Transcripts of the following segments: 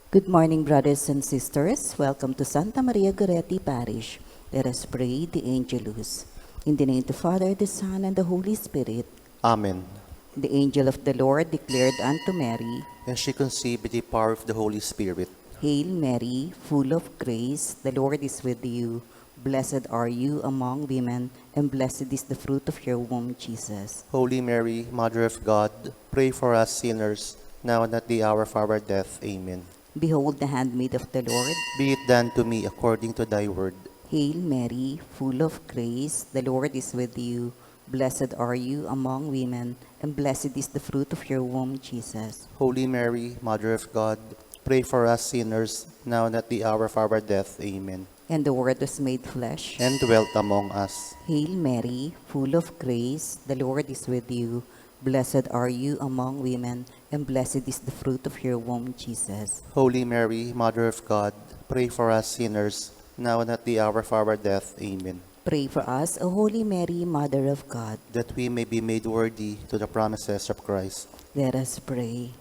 Good morning, brothers and sisters. Welcome to Santa Maria Goretti Parish. Let us pray the Angelus. In the name of the Father, the Son, and the Holy Spirit. Amen. The angel of the Lord declared unto Mary, And she conceived by the power of the Holy Spirit. Hail Mary, full of grace, the Lord is with you. Blessed are you among women, and blessed is the fruit of your womb, Jesus. Holy Mary, Mother of God, pray for us sinners, now and at the hour of our death. Amen. Behold the handmaid of the Lord. Be it done to me according to thy word. Hail Mary, full of grace, the Lord is with you. Blessed are you among women, and blessed is the fruit of your womb, Jesus. Holy Mary, Mother of God, pray for us sinners, now and at the hour of our death. Amen. And the Word was made flesh. And dwelt among us. Hail Mary, full of grace, the Lord is with you. Blessed are you among women, and blessed is the fruit of your womb, Jesus. Holy Mary, Mother of God, pray for us sinners, now and at the hour of our death. Amen. Pray for us, O Holy Mary, Mother of God. That we may be made worthy to the promises of Christ. Let us pray.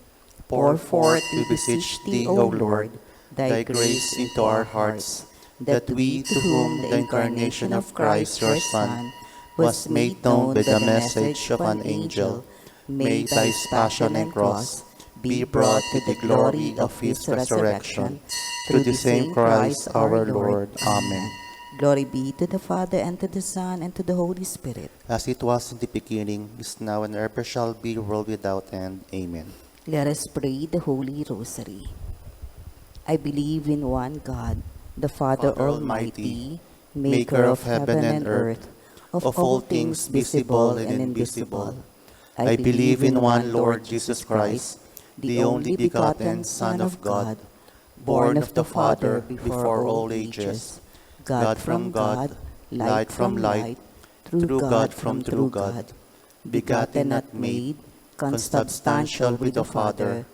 Pour forth, we beseech thee, O Lord, thy grace into our hearts, that we, to whom the incarnation of Christ your Son was made known by the message of an angel, may by his passion and cross be brought to the glory of his resurrection, through the same Christ our Lord. Amen. Glory be to the Father, and to the Son, and to the Holy Spirit. As it was in the beginning, is now, and ever shall be, world without end. Amen. Let us pray the Holy Rosary. I believe in one God, the Father Almighty, maker of heaven and earth, of all things visible and invisible. I believe in one Lord Jesus Christ, the only begotten Son of God, born of the Father before all ages, God from God, light from light, true God from true God, begotten not made, consubstantial with the Father.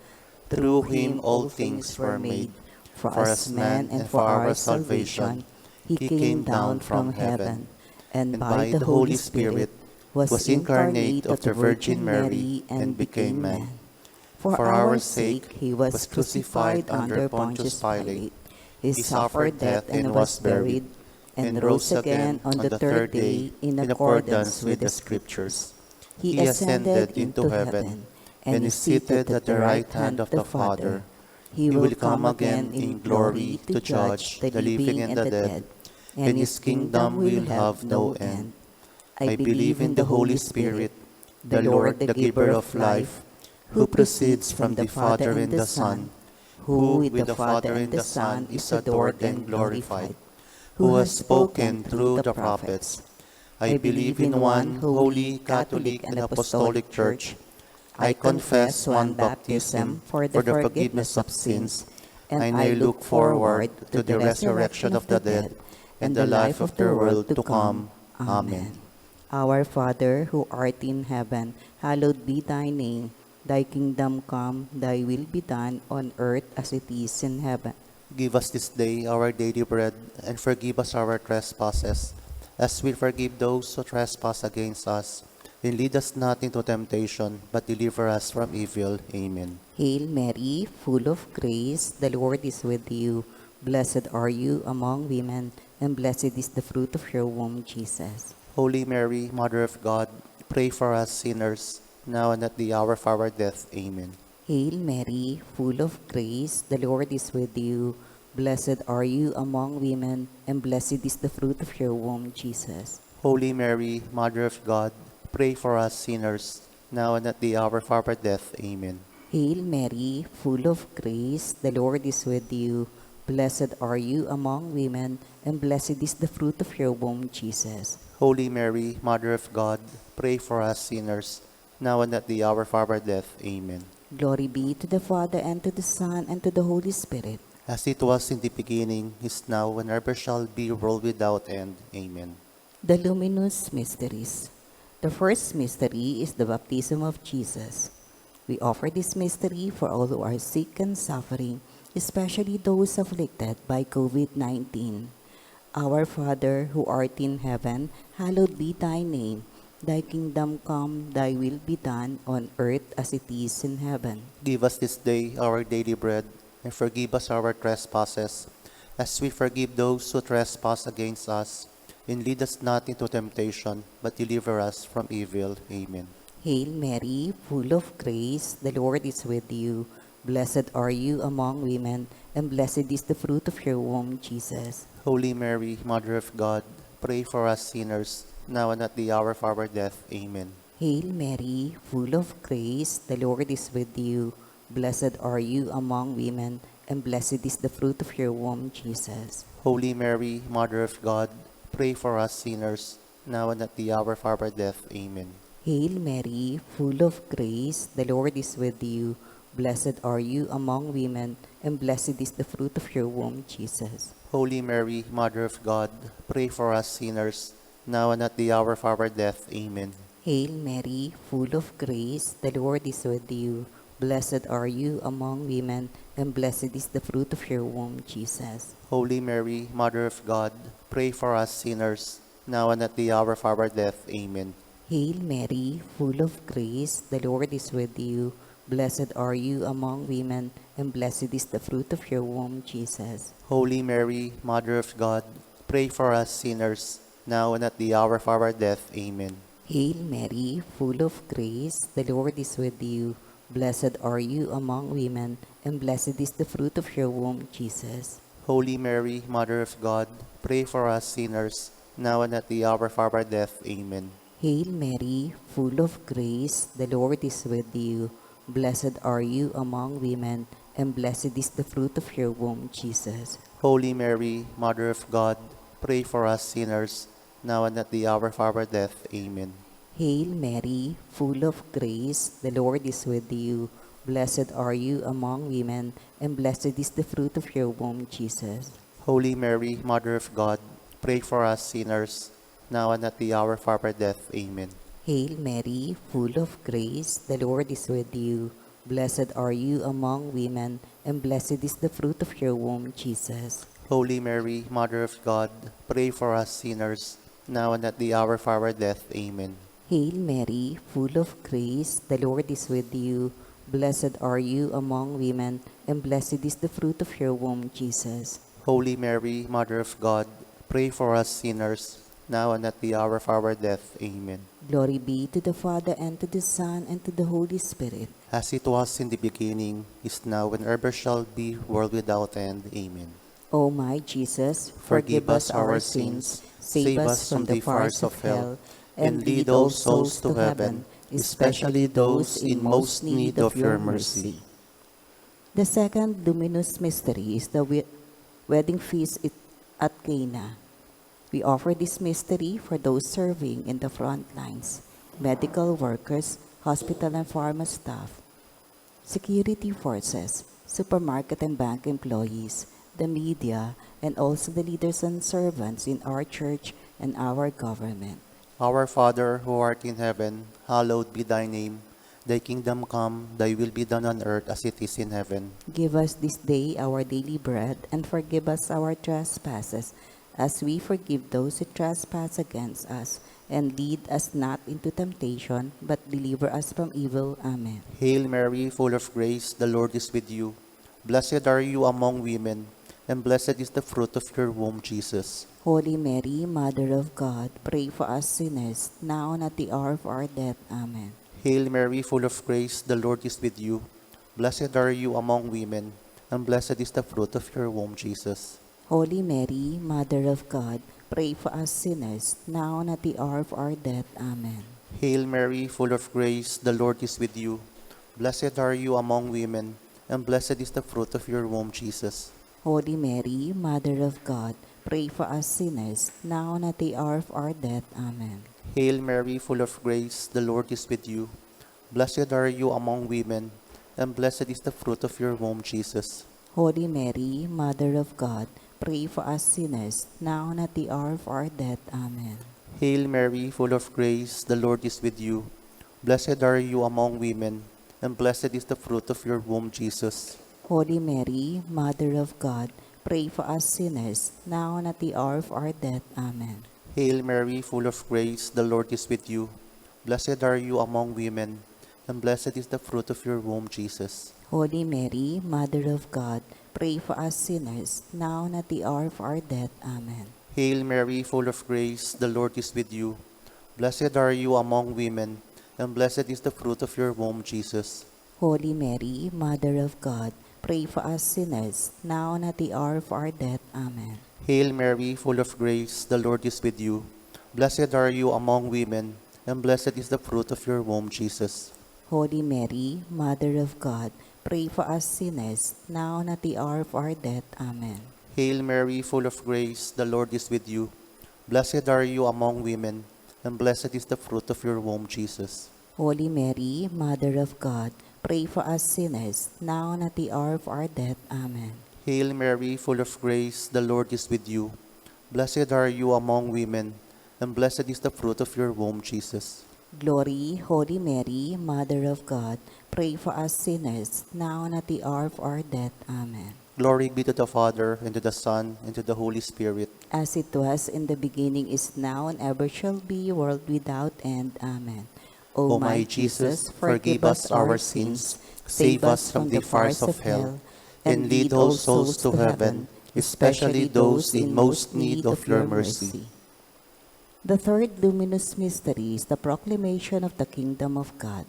Through him all things were made. For us men and for our salvation, he came down from heaven, and by the Holy Spirit was incarnate of the Virgin Mary and became man. For our sake he was crucified under Pontius Pilate. He suffered death and was buried, and rose again on the third day in accordance with the Scriptures. He ascended into heaven, and is seated at the right hand of the Father. He will come again in glory to judge the living and the dead, and his kingdom will have no end. I believe in the Holy Spirit, the Lord, the giver of life, who proceeds from the Father and the Son, who with the Father and the Son is adored and glorified, who has spoken through the prophets. I believe in one holy, Catholic, and Apostolic Church. I confess one baptism for the forgiveness of sins, and I look forward to the resurrection of the dead and the life of the world to come. Amen. Our Father, who art in heaven, hallowed be thy name. Thy kingdom come, thy will be done on earth as it is in heaven. Give us this day our daily bread, and forgive us our trespasses, as we forgive those who trespass against us. And lead us not into temptation, but deliver us from evil. Amen. Hail Mary, full of grace, the Lord is with you. Blessed are you among women, and blessed is the fruit of your womb, Jesus. Holy Mary, Mother of God, pray for us sinners, now and at the hour of our death. Amen. Hail Mary, full of grace, the Lord is with you. Blessed are you among women, and blessed is the fruit of your womb, Jesus. Holy Mary, Mother of God, pray for us sinners, now and at the hour of our death. Amen. Hail Mary, full of grace, the Lord is with you. Blessed are you among women, and blessed is the fruit of your womb, Jesus. Holy Mary, Mother of God, pray for us sinners, now and at the hour of our death. Amen. Glory be to the Father, and to the Son, and to the Holy Spirit. As it was in the beginning, is now, and ever shall be, world without end. Amen. The Luminous Mysteries. The first mystery is the baptism of Jesus. We offer this mystery for all who are sick and suffering, especially those afflicted by COVID-19. Our Father, who art in heaven, hallowed be thy name. Thy kingdom come, thy will be done on earth as it is in heaven. Give us this day our daily bread, and forgive us our trespasses, as we forgive those who trespass against us. And lead us not into temptation, but deliver us from evil. Amen. Hail Mary, full of grace, the Lord is with you. Blessed are you among women, and blessed is the fruit of your womb, Jesus. Holy Mary, Mother of God, pray for us sinners, now and at the hour of our death. Amen. Hail Mary, full of grace, the Lord is with you. Blessed are you among women, and blessed is the fruit of your womb, Jesus. Holy Mary, Mother of God, pray for us sinners, now and at the hour of our death. Amen. Hail Mary, full of grace, the Lord is with you. Blessed are you among women, and blessed is the fruit of your womb, Jesus. Holy Mary, Mother of God, pray for us sinners, now and at the hour of our death. Amen. Hail Mary, full of grace, the Lord is with you. Blessed are you among women, and blessed is the fruit of your womb, Jesus. Holy Mary, Mother of God, pray for us sinners, now and at the hour of our death. Amen. Hail Mary, full of grace, the Lord is with you. Blessed are you among women, and blessed is the fruit of your womb, Jesus. Holy Mary, Mother of God, pray for us sinners, now and at the hour of our death. Amen. Hail Mary, full of grace, the Lord is with you. Blessed are you among women, and blessed is the fruit of your womb, Jesus. Holy Mary, Mother of God, pray for us sinners, now and at the hour of our death. Amen. Hail Mary, full of grace, the Lord is with you. Blessed are you among women, and blessed is the fruit of your womb, Jesus. Holy Mary, Mother of God, pray for us sinners, now and at the hour of our death. Amen. Hail Mary, full of grace, the Lord is with you. Blessed are you among women, and blessed is the fruit of your womb, Jesus. Holy Mary, Mother of God, pray for us sinners, now and at the hour of our death. Amen. Hail Mary, full of grace, the Lord is with you. Blessed are you among women, and blessed is the fruit of your womb, Jesus. Holy Mary, Mother of God, pray for us sinners, now and at the hour of our death. Amen. Hail Mary, full of grace, the Lord is with you. Blessed are you among women, and blessed is the fruit of your womb, Jesus. Holy Mary, Mother of God, pray for us sinners, now and at the hour of our death. Amen. Glory be to the Father, and to the Son, and to the Holy Spirit. As it was in the beginning, is now, and ever shall be, world without end. Amen. O my Jesus, Forgive us our sins, save us from the fires of hell, and lead all souls to heaven, especially those in most need of your mercy. The second luminous mystery is the wedding feast at Cana. We offer this mystery for those serving in the front lines, medical workers, hospital and pharma staff, security forces, supermarket and bank employees, the media, and also the leaders and servants in our church and our government. Our Father, who art in heaven, hallowed be thy name. Thy kingdom come, thy will be done on earth as it is in heaven. Give us this day our daily bread, and forgive us our trespasses, as we forgive those who trespass against us. And lead us not into temptation, but deliver us from evil. Amen. Hail Mary, full of grace, the Lord is with you. Blessed are you among women, and blessed is the fruit of your womb, Jesus. Holy Mary, Mother of God, pray for us sinners, now and at the hour of our death. Amen. Hail Mary, full of grace, the Lord is with you. Blessed are you among women, and blessed is the fruit of your womb, Jesus. Holy Mary, Mother of God, pray for us sinners, now and at the hour of our death. Amen. Hail Mary, full of grace, the Lord is with you. Blessed are you among women, and blessed is the fruit of your womb, Jesus. Holy Mary, Mother of God, pray for us sinners, now and at the hour of our death. Amen. Hail Mary, full of grace, the Lord is with you. Blessed are you among women, and blessed is the fruit of your womb, Jesus. Holy Mary, Mother of God, pray for us sinners, now and at the hour of our death. Amen. Hail Mary, full of grace, the Lord is with you. Blessed are you among women, and blessed is the fruit of your womb, Jesus. Holy Mary, Mother of God, pray for us sinners, now and at the hour of our death. Amen. Hail Mary, full of grace, the Lord is with you. Blessed are you among women, and blessed is the fruit of your womb, Jesus. Holy Mary, Mother of God, pray for us sinners, now and at the hour of our death. Amen. Hail Mary, full of grace, the Lord is with you. Blessed are you among women, and blessed is the fruit of your womb, Jesus. Holy Mary, Mother of God, pray for us sinners, now and at the hour of our death. Amen. Hail Mary, full of grace, the Lord is with you. Blessed are you among women, and blessed is the fruit of your womb, Jesus. Holy Mary, Mother of God, pray for us sinners, now and at the hour of our death. Amen. Hail Mary, full of grace, the Lord is with you. Blessed are you among women, and blessed is the fruit of your womb, Jesus. Holy Mary, Mother of God, pray for us sinners, now and at the hour of our death. Amen. Hail Mary, full of grace, the Lord is with you. Blessed are you among women, and blessed is the fruit of your womb, Jesus. Glory, Holy Mary, Mother of God, pray for us sinners, now and at the hour of our death. Amen. Glory be to the Father, and to the Son, and to the Holy Spirit. As it was in the beginning, is now, and ever shall be, world without end. Amen. O my Jesus, forgive us our sins, save us from the fires of hell, and lead all souls to heaven, especially those in most need of your mercy. The third luminous mystery is the proclamation of the kingdom of God.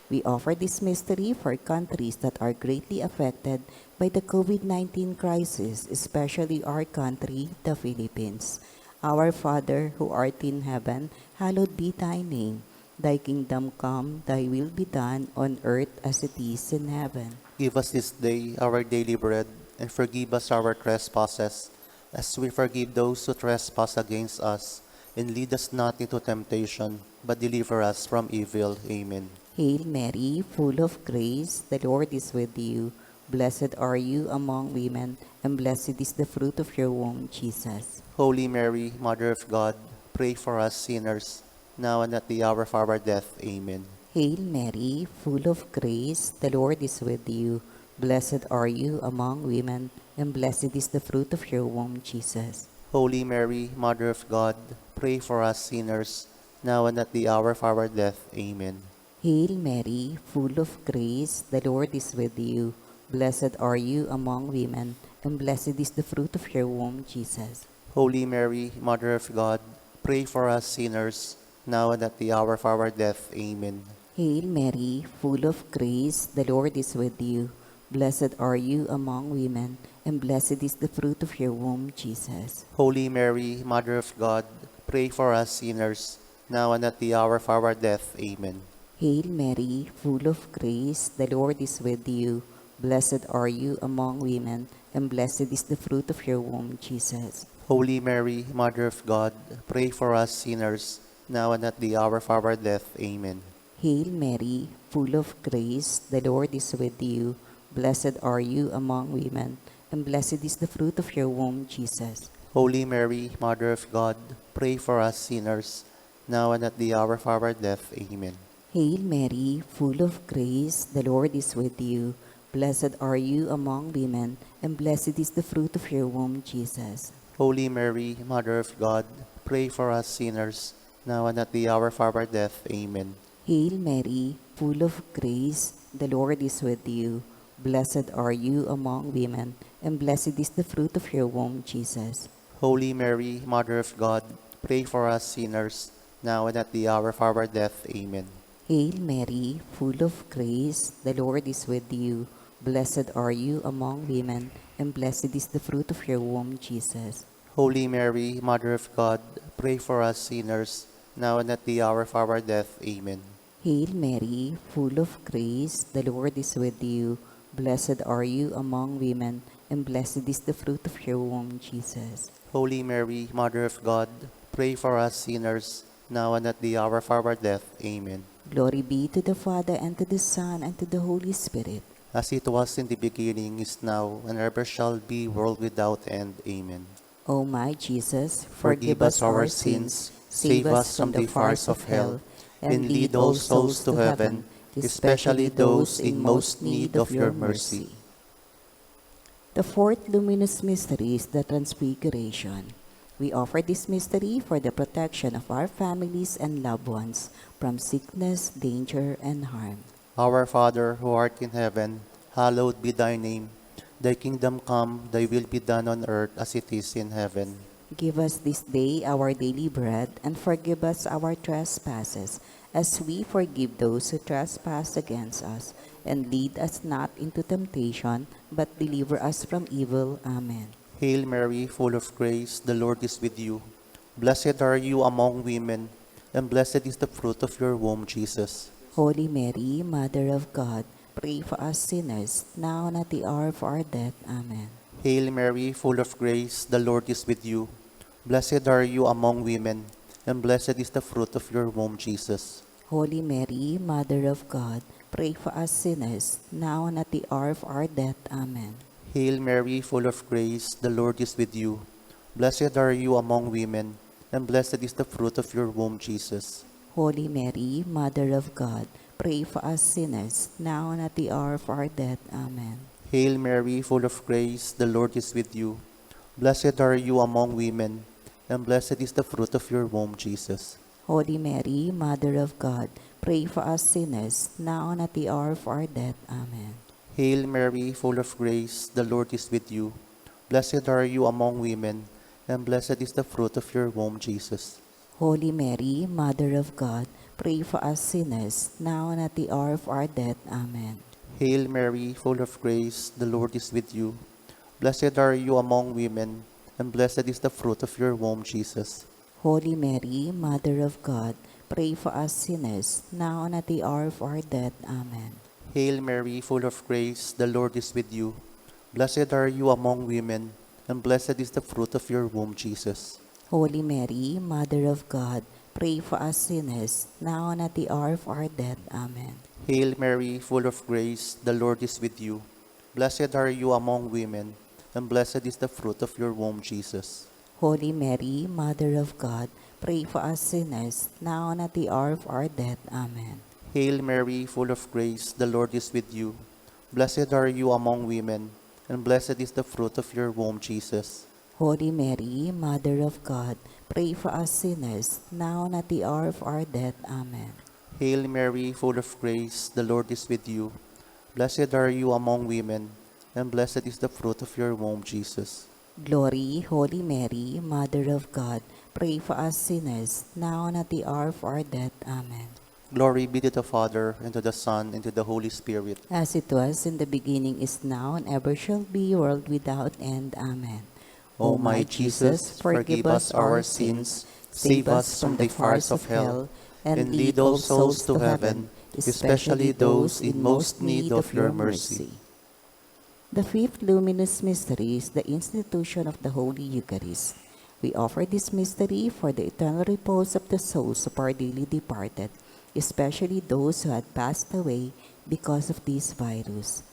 We offer this mystery for countries that are greatly affected by the COVID-19 crisis, especially our country, the Philippines. Our Father, who art in heaven, hallowed be thy name. Thy kingdom come, thy will be done on earth as it is in heaven. Give us this day our daily bread, and forgive us our trespasses, as we forgive those who trespass against us. And lead us not into temptation, but deliver us from evil. Amen. Hail Mary, full of grace, the Lord is with you. Blessed are you among women, and blessed is the fruit of your womb, Jesus. Holy Mary, Mother of God, pray for us sinners, now and at the hour of our death. Amen. Hail Mary, full of grace, the Lord is with you. Blessed are you among women, and blessed is the fruit of your womb, Jesus. Holy Mary, Mother of God, pray for us sinners, now and at the hour of our death. Amen. Hail Mary, full of grace, the Lord is with you. Blessed are you among women, and blessed is the fruit of your womb, Jesus. Holy Mary, Mother of God, pray for us sinners, now and at the hour of our death. Amen. Hail Mary, full of grace, the Lord is with you. Blessed are you among women, and blessed is the fruit of your womb, Jesus. Holy Mary, Mother of God, pray for us sinners, now and at the hour of our death. Amen. Hail Mary, full of grace, the Lord is with you. Blessed are you among women, and blessed is the fruit of your womb, Jesus. Holy Mary, Mother of God, pray for us sinners, now and at the hour of our death. Amen. Hail Mary, full of grace, the Lord is with you. Blessed are you among women, and blessed is the fruit of your womb, Jesus. Holy Mary, Mother of God, pray for us sinners, now and at the hour of our death. Amen. Hail Mary, full of grace, the Lord is with you. Blessed are you among women, and blessed is the fruit of your womb, Jesus. Holy Mary, Mother of God, pray for us sinners, now and at the hour of our death. Amen. Hail Mary, full of grace, the Lord is with you. Blessed are you among women, and blessed is the fruit of your womb, Jesus. Holy Mary, Mother of God, pray for us sinners, now and at the hour of our death. Amen. Hail Mary, full of grace, the Lord is with you. Blessed are you among women, and blessed is the fruit of your womb, Jesus. Holy Mary, Mother of God, pray for us sinners, now and at the hour of our death. Amen. Hail Mary, full of grace, the Lord is with you. Blessed are you among women, and blessed is the fruit of your womb, Jesus. Holy Mary, Mother of God, pray for us sinners, now and at the hour of our death. Amen. Glory be to the Father, and to the Son, and to the Holy Spirit. As it was in the beginning, is now, and ever shall be, world without end. Amen. O my Jesus, Forgive us our sins, save us from the fires of hell, and lead all souls to heaven, especially those in most need of your mercy. The fourth luminous mystery is the Transfiguration. We offer this mystery for the protection of our families and loved ones from sickness, danger, and harm. Our Father, who art in heaven, hallowed be thy name. Thy kingdom come, thy will be done on earth as it is in heaven. Give us this day our daily bread, and forgive us our trespasses, as we forgive those who trespass against us. And lead us not into temptation, but deliver us from evil. Amen. Hail Mary, full of grace, the Lord is with you. Blessed are you among women, and blessed is the fruit of your womb, Jesus. Holy Mary, Mother of God, pray for us sinners, now and at the hour of our death. Amen. Hail Mary, full of grace, the Lord is with you. Blessed are you among women, and blessed is the fruit of your womb, Jesus. Holy Mary, Mother of God, pray for us sinners, now and at the hour of our death. Amen. Hail Mary, full of grace, the Lord is with you. Blessed are you among women, and blessed is the fruit of your womb, Jesus. Holy Mary, Mother of God, pray for us sinners, now and at the hour of our death. Amen. Hail Mary, full of grace, the Lord is with you. Blessed are you among women, and blessed is the fruit of your womb, Jesus. Holy Mary, Mother of God, pray for us sinners, now and at the hour of our death. Amen. Hail Mary, full of grace, the Lord is with you. Blessed are you among women, and blessed is the fruit of your womb, Jesus. Holy Mary, Mother of God, pray for us sinners, now and at the hour of our death. Amen. Hail Mary, full of grace, the Lord is with you. Blessed are you among women, and blessed is the fruit of your womb, Jesus. Holy Mary, Mother of God, pray for us sinners, now and at the hour of our death. Amen. Hail Mary, full of grace, the Lord is with you. Blessed are you among women, and blessed is the fruit of your womb, Jesus. Holy Mary, Mother of God, pray for us sinners, now and at the hour of our death. Amen. Hail Mary, full of grace, the Lord is with you. Blessed are you among women, and blessed is the fruit of your womb, Jesus. Holy Mary, Mother of God, pray for us sinners, now and at the hour of our death. Amen. Hail Mary, full of grace, the Lord is with you. Blessed are you among women, and blessed is the fruit of your womb, Jesus. Holy Mary, Mother of God, pray for us sinners, now and at the hour of our death. Amen. Hail Mary, full of grace, the Lord is with you. Blessed are you among women, and blessed is the fruit of your womb, Jesus. Glory, Holy Mary, Mother of God, pray for us sinners, now and at the hour of our death. Amen. Glory be to the Father, and to the Son, and to the Holy Spirit. As it was in the beginning, is now, and ever shall be, world without end. Amen. O my Jesus, forgive us our sins, save us from the fires of hell, and lead all souls to heaven, especially those in most need of your mercy. The fifth luminous mystery is the institution of the Holy Eucharist. We offer this mystery for the eternal repose of the souls of our dearly departed, especially those who had passed away because of this virus.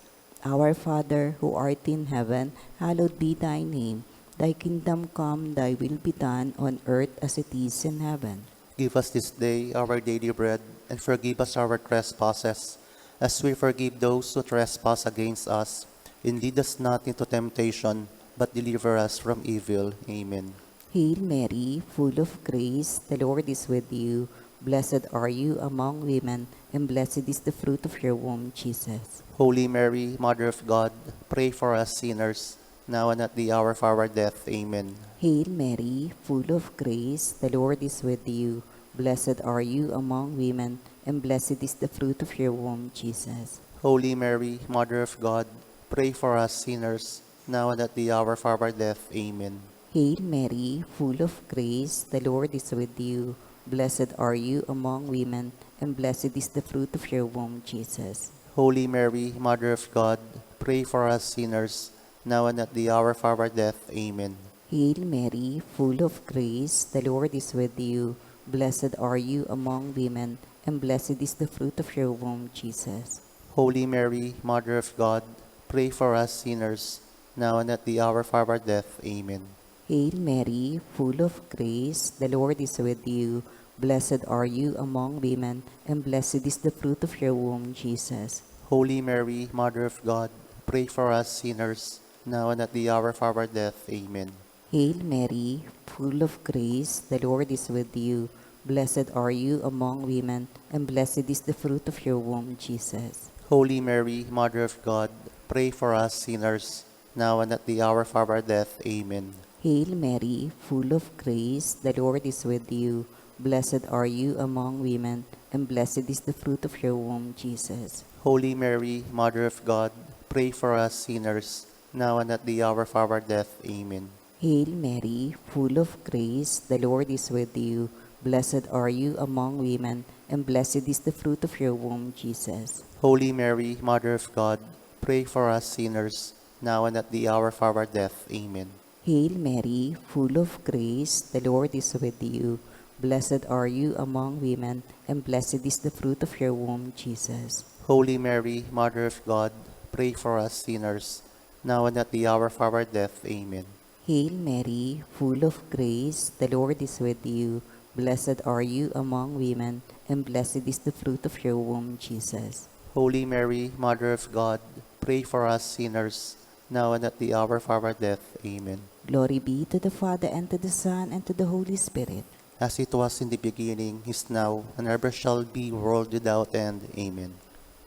Our Father, who art in heaven, hallowed be thy name. Thy kingdom come, thy will be done on earth as it is in heaven. Give us this day our daily bread, and forgive us our trespasses, as we forgive those who trespass against us. And lead us not into temptation, but deliver us from evil. Amen. Hail Mary, full of grace, the Lord is with you. Blessed are you among women, and blessed is the fruit of your womb, Jesus. Holy Mary, Mother of God, pray for us sinners, now and at the hour of our death. Amen. Hail Mary, full of grace, the Lord is with you. Blessed are you among women, and blessed is the fruit of your womb, Jesus. Holy Mary, Mother of God, pray for us sinners, now and at the hour of our death. Amen. Hail Mary, full of grace, the Lord is with you. Blessed are you among women, and blessed is the fruit of your womb, Jesus. Holy Mary, Mother of God, pray for us sinners, now and at the hour of our death. Amen. Hail Mary, full of grace, the Lord is with you. Blessed are you among women, and blessed is the fruit of your womb, Jesus. Holy Mary, Mother of God, pray for us sinners, now and at the hour of our death. Amen. Hail Mary, full of grace, the Lord is with you. Blessed are you among women, and blessed is the fruit of your womb, Jesus. Holy Mary, Mother of God, pray for us sinners, now and at the hour of our death. Amen. Hail Mary, full of grace, the Lord is with you. Blessed are you among women, and blessed is the fruit of your womb, Jesus. Holy Mary, Mother of God, pray for us sinners, now and at the hour of our death. Amen. Hail Mary, full of grace, the Lord is with you. Blessed are you among women, and blessed is the fruit of your womb, Jesus. Holy Mary, Mother of God, pray for us sinners, now and at the hour of our death. Amen. Hail Mary, full of grace, the Lord is with you. Blessed are you among women, and blessed is the fruit of your womb, Jesus. Holy Mary, Mother of God, pray for us sinners, now and at the hour of our death. Amen. Hail Mary, full of grace, the Lord is with you. Blessed are you among women, and blessed is the fruit of your womb, Jesus. Holy Mary, Mother of God, pray for us sinners, now and at the hour of our death. Amen. Hail Mary, full of grace, the Lord is with you. Blessed are you among women, and blessed is the fruit of your womb, Jesus. Holy Mary, Mother of God, pray for us sinners, now and at the hour of our death. Amen. Glory be to the Father, and to the Son, and to the Holy Spirit. As it was in the beginning, is now, and ever shall be, world without end. Amen.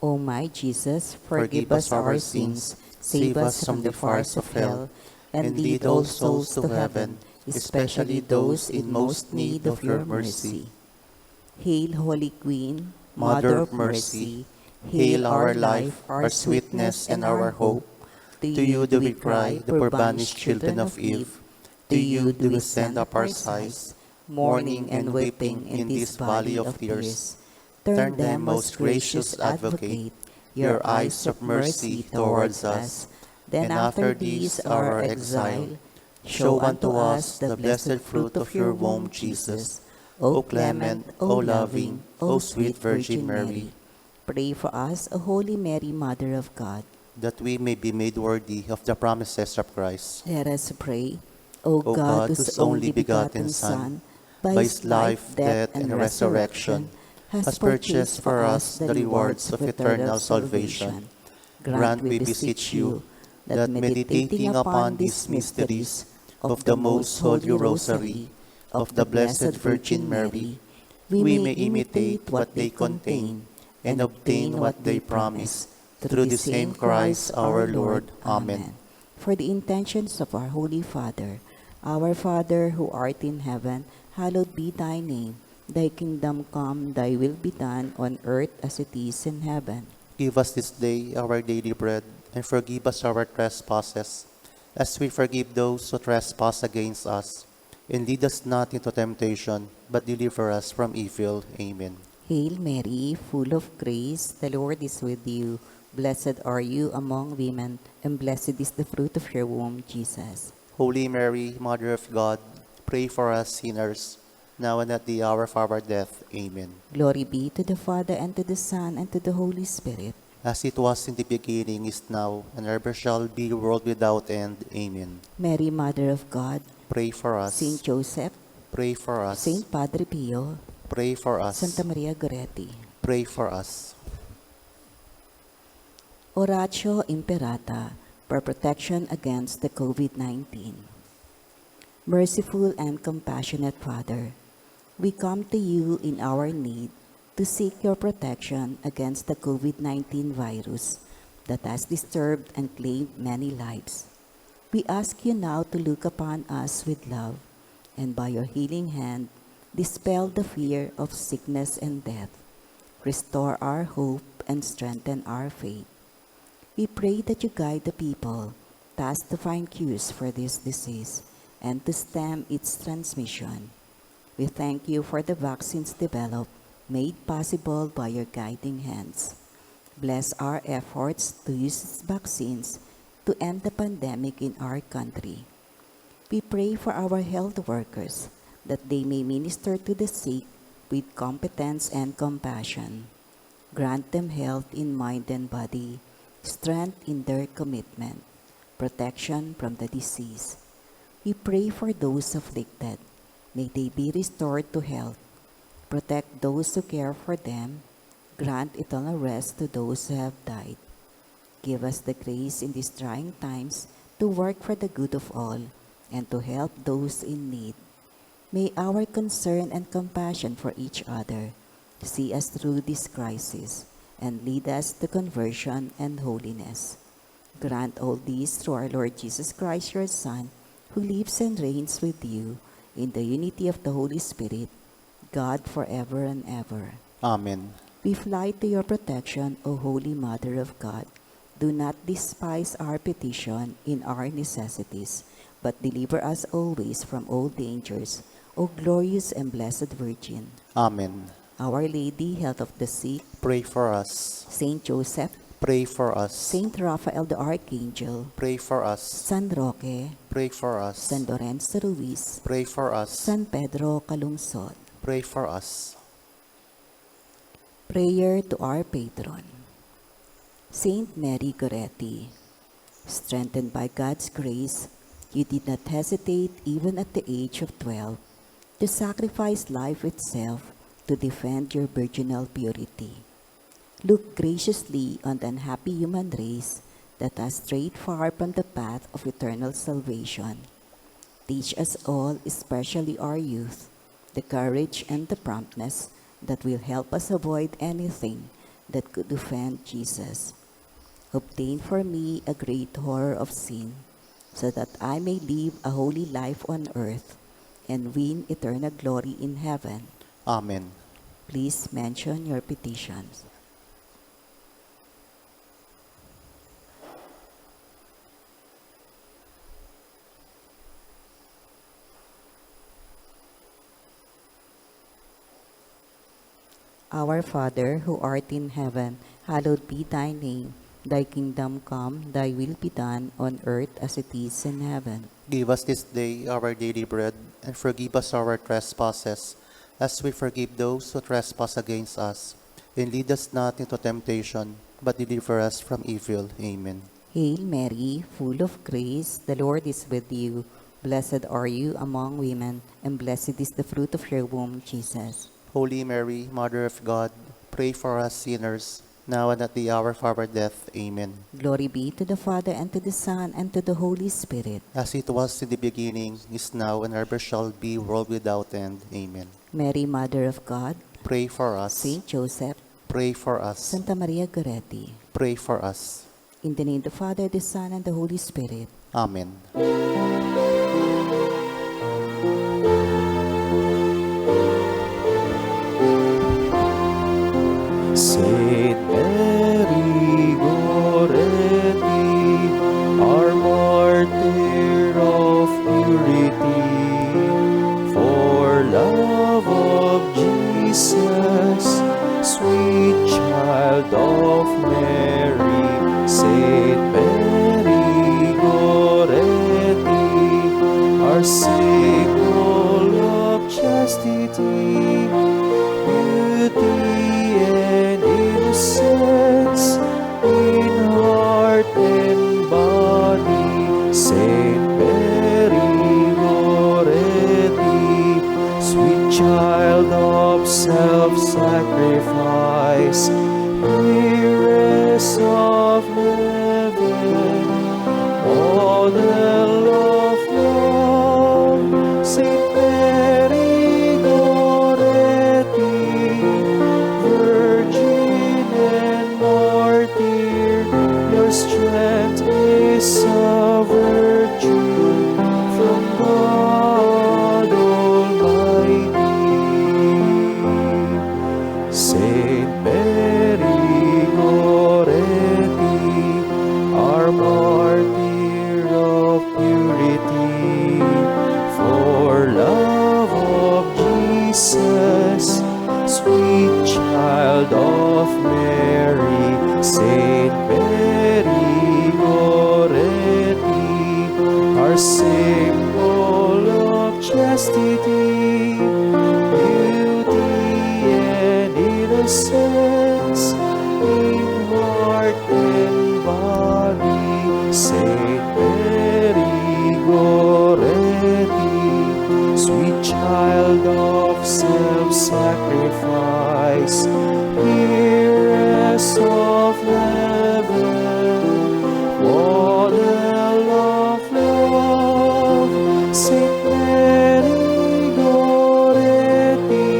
O my Jesus, forgive us our sins, save us from the fires of hell, and lead all souls to heaven, especially those in most need of your mercy. Hail, Holy Queen, Mother of Mercy, hail our life, our sweetness, and our hope. To you do we cry, the poor banished children of Eve. To you do we send up our sighs, mourning and weeping in this valley of tears. Turn them, most gracious Advocate, your eyes of mercy towards us. Then after this our exile, show unto us the blessed fruit of your womb, Jesus. O clement, O loving, O sweet Virgin Mary, pray for us, O Holy Mary, Mother of God, that we may be made worthy of the promises of Christ. let us pray. O O God, whose only begotten Son, by his life, death, and resurrection, has purchased for us the rewards of eternal salvation, grant, we beseech you, that meditating upon these mysteries of the most holy rosary of the Blessed Virgin Mary, we may imitate what they contain and obtain what they promise, through the same Christ our Lord. Amen. For the intentions of our Holy Father, our Father who art in heaven, hallowed be thy name. Thy kingdom come, thy will be done on earth as it is in heaven. Give us this day our daily bread, and forgive us our trespasses, as we forgive those who trespass against us. And lead us not into temptation, but deliver us from evil. Amen. Hail Mary, full of grace, the Lord is with you. Blessed are you among women, and blessed is the fruit of your womb, Jesus. Holy Mary, Mother of God, pray for us sinners, now and at the hour of our death. Amen. Glory be to the Father, and to the Son, and to the Holy Spirit. As it was in the beginning, is now, and ever shall be, world without end. Amen. Mary, Mother of God, Pray for us. Saint Joseph, Pray for us. Saint Padre Pio, Pray for us. Santa Maria Goretti. Pray for us. Oratio Imperata for protection against the COVID-19. Merciful and compassionate Father, we come to you in our need to seek your protection against the COVID-19 virus that has disturbed and claimed many lives. We ask you now to look upon us with love, and by your healing hand, dispel the fear of sickness and death. Restore our hope and strengthen our faith. We pray that you guide the people tasked to find cures for this disease and to stem its transmission. We thank you for the vaccines developed, made possible by your guiding hands. Bless our efforts to use these vaccines to end the pandemic in our country. We pray for our health workers that they may minister to the sick with competence and compassion. Grant them health in mind and body, strength in their commitment, protection from the disease. We pray for those afflicted. May they be restored to health. Protect those who care for them. Grant eternal rest to those who have died. Give us the grace in these trying times to work for the good of all and to help those in need. May our concern and compassion for each other see us through this crisis and lead us to conversion and holiness. Grant all these through our Lord Jesus Christ, your Son, who lives and reigns with you in the unity of the Holy Spirit, God forever and ever. Amen. We fly to your protection, O Holy Mother of God. Do not despise our petition in our necessities, but deliver us always from all dangers, O glorious and blessed Virgin. Amen. Our Lady, health of the sick, Pray for us. Saint Joseph, Pray for us. Saint Raphael the Archangel, Pray for us. San Roque, Pray for us. San Lorenzo Ruiz, Pray for us. San Pedro Calungsod. Pray for us. Prayer to our patron. Saint Mary Goretti, strengthened by God's grace, you did not hesitate even at the age of 12 to sacrifice life itself to defend your virginal purity. Look graciously on the unhappy human race that has strayed far from the path of eternal salvation. Teach us all, especially our youth, the courage and the promptness that will help us avoid anything that could offend Jesus. Obtain for me a great horror of sin, so that I may live a holy life on earth and win eternal glory in heaven. Amen. Please mention your petitions. Our Father, who art in heaven, hallowed be thy name. Thy kingdom come, thy will be done on earth as it is in heaven. Give us this day our daily bread, and forgive us our trespasses, as we forgive those who trespass against us. And lead us not into temptation, but deliver us from evil. Amen. Hail Mary, full of grace, the Lord is with you. Blessed are you among women, and blessed is the fruit of your womb, Jesus. Holy Mary, Mother of God, pray for us sinners, now and at the hour of our death. Amen. Glory be to the Father, and to the Son, and to the Holy Spirit. As it was in the beginning, is now, and ever shall be, world without end. Amen. Mary, Mother of God, Pray for us. Saint Joseph, Pray for us. Santa Maria Goretti. Pray for us. In the name of the Father, the Son, and the Holy Spirit. Amen. Saint Mary Goretti, our martyr of purity, for love of Jesus, sweet child of Mary. Saint Mary Goretti, our symbol of chastity, beauty and innocence in heart and body. Saint Mary Goretti, sweet child of self-sacrifice, heiress of heaven, model of love. Saint Mary Goretti, virgin and martyr, your strength is a virtue from God Almighty. Saint Mary Goretti, our martyr of purity, for love of Jesus, sweet child of Mary. Saint Mary Goretti, our symbol of chastity, beauty and innocence in heart and body. Saint Mary Goretti, sweet child of self-sacrifice, heiress of heaven, model of love. Saint Mary Goretti,